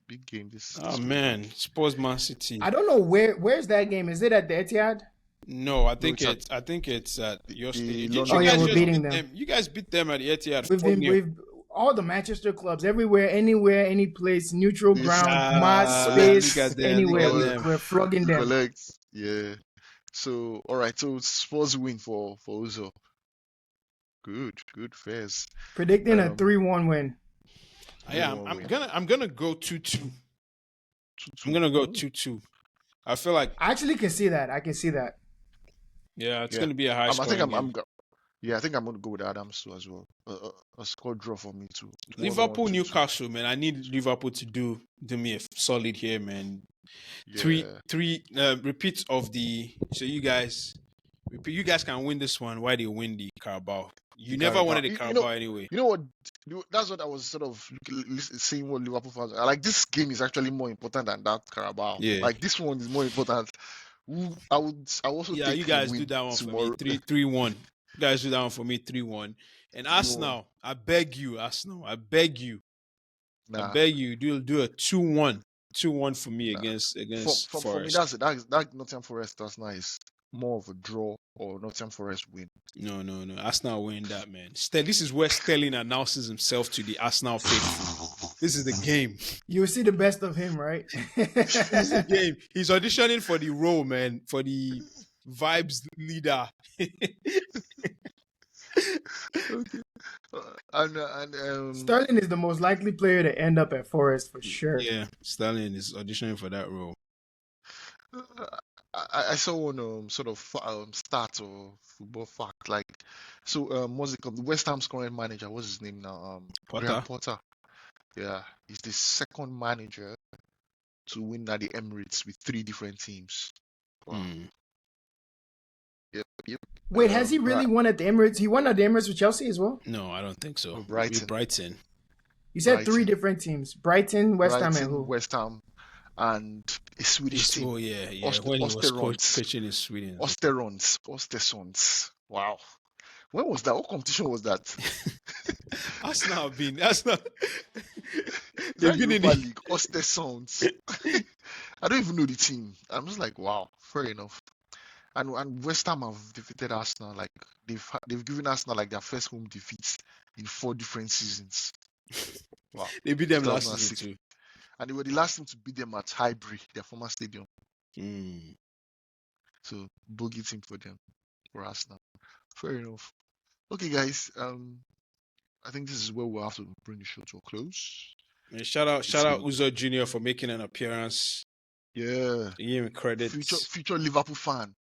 big game this man, Spurs Man City. I don't know where's that game. Is it at the Etihad? No, I think it's at your stadium. Oh yeah, we're beating them. You guys beat them at the Etihad. We've all the Manchester clubs everywhere, anywhere, any place, neutral ground, mass space, anywhere. We're flogging them. Yeah. So all right, so Spurs win for Uzo. Good fairs. Predicting a 3-1 win. Yeah, I'm gonna go 2-2. I'm gonna go 2-2. I feel like I actually can see that. I can see that. Yeah, it's gonna be a high score. I think I'm gonna go with Adams too as well. A score draw for me too. Liverpool, Newcastle, man. I need Liverpool to do me a solid here, man. Yeah. Three repeats of the. So you guys can win this one. Why they win the Carabao? You never wanted the Carabao anyway. You know what? That's what I was sort of seeing. What Liverpool fans are like. This game is actually more important than that Carabao. Yeah. Like this one is more important. I also take you guys do that one tomorrow. For me 3-1. You guys do that one for me 3-1. And Arsenal, I beg you, Arsenal, I beg you, do a 2-1 for me against Forest. For me, that Nottingham Forest. That's nice. More of a draw or Nottingham Forest win. No. Arsenal win that, man. This is where Sterling announces himself to the Arsenal faithful. This is the game. You will see the best of him, right? This is the game. He's auditioning for the role, man, for the vibes leader. Okay. And Sterling is the most likely player to end up at Forest for sure. Yeah, Sterling is auditioning for that role. I saw one sort of stat or football fact, like what's it called? The West Ham's current manager, what's his name now? Graham Potter. Yeah, he's the second manager to win at the Emirates with 3 different teams. Wow. Yep. Wait, has he really won at the Emirates? He won at the Emirates with Chelsea as well? No, I don't think so. Brighton. You said 3 different teams: Brighton, West Ham, and who? West Ham. And a Swedish team. Oh yeah. When he was coaching in Sweden. Östersunds. Wow. When was that? What competition was that? Arsenal. They've been in the league. Östersunds. I don't even know the team. I'm just like, wow, fair enough. And West Ham have defeated Arsenal. Like they've given Arsenal like their first home defeat in 4 different seasons. Wow. They beat them last season too. And they were the last team to beat them at Highbury, their former stadium. So bogey team for them, for Arsenal. Fair enough. Okay, guys. I think this is where we'll have to bring the show to a close. And shout out Uzo Jr. for making an appearance. Yeah. Give him credit. Future Liverpool fan.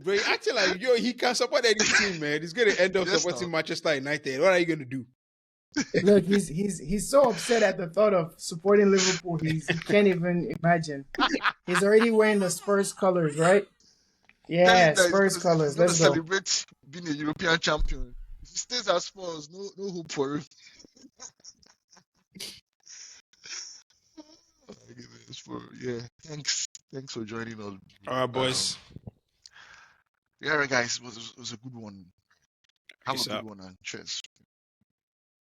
Bro, he acting like he can support any team, man. He's gonna end up supporting Manchester United. What are you gonna do? Look, he's so upset at the thought of supporting Liverpool. He can't even imagine. He's already wearing the Spurs colors, right? Yeah, Spurs colors. Let's go. Celebrate being a European champion. If he stays at Spurs, no hope for him. Thanks for joining us. All right, boys. Yeah, guys, it was a good one. Have a good one and cheers.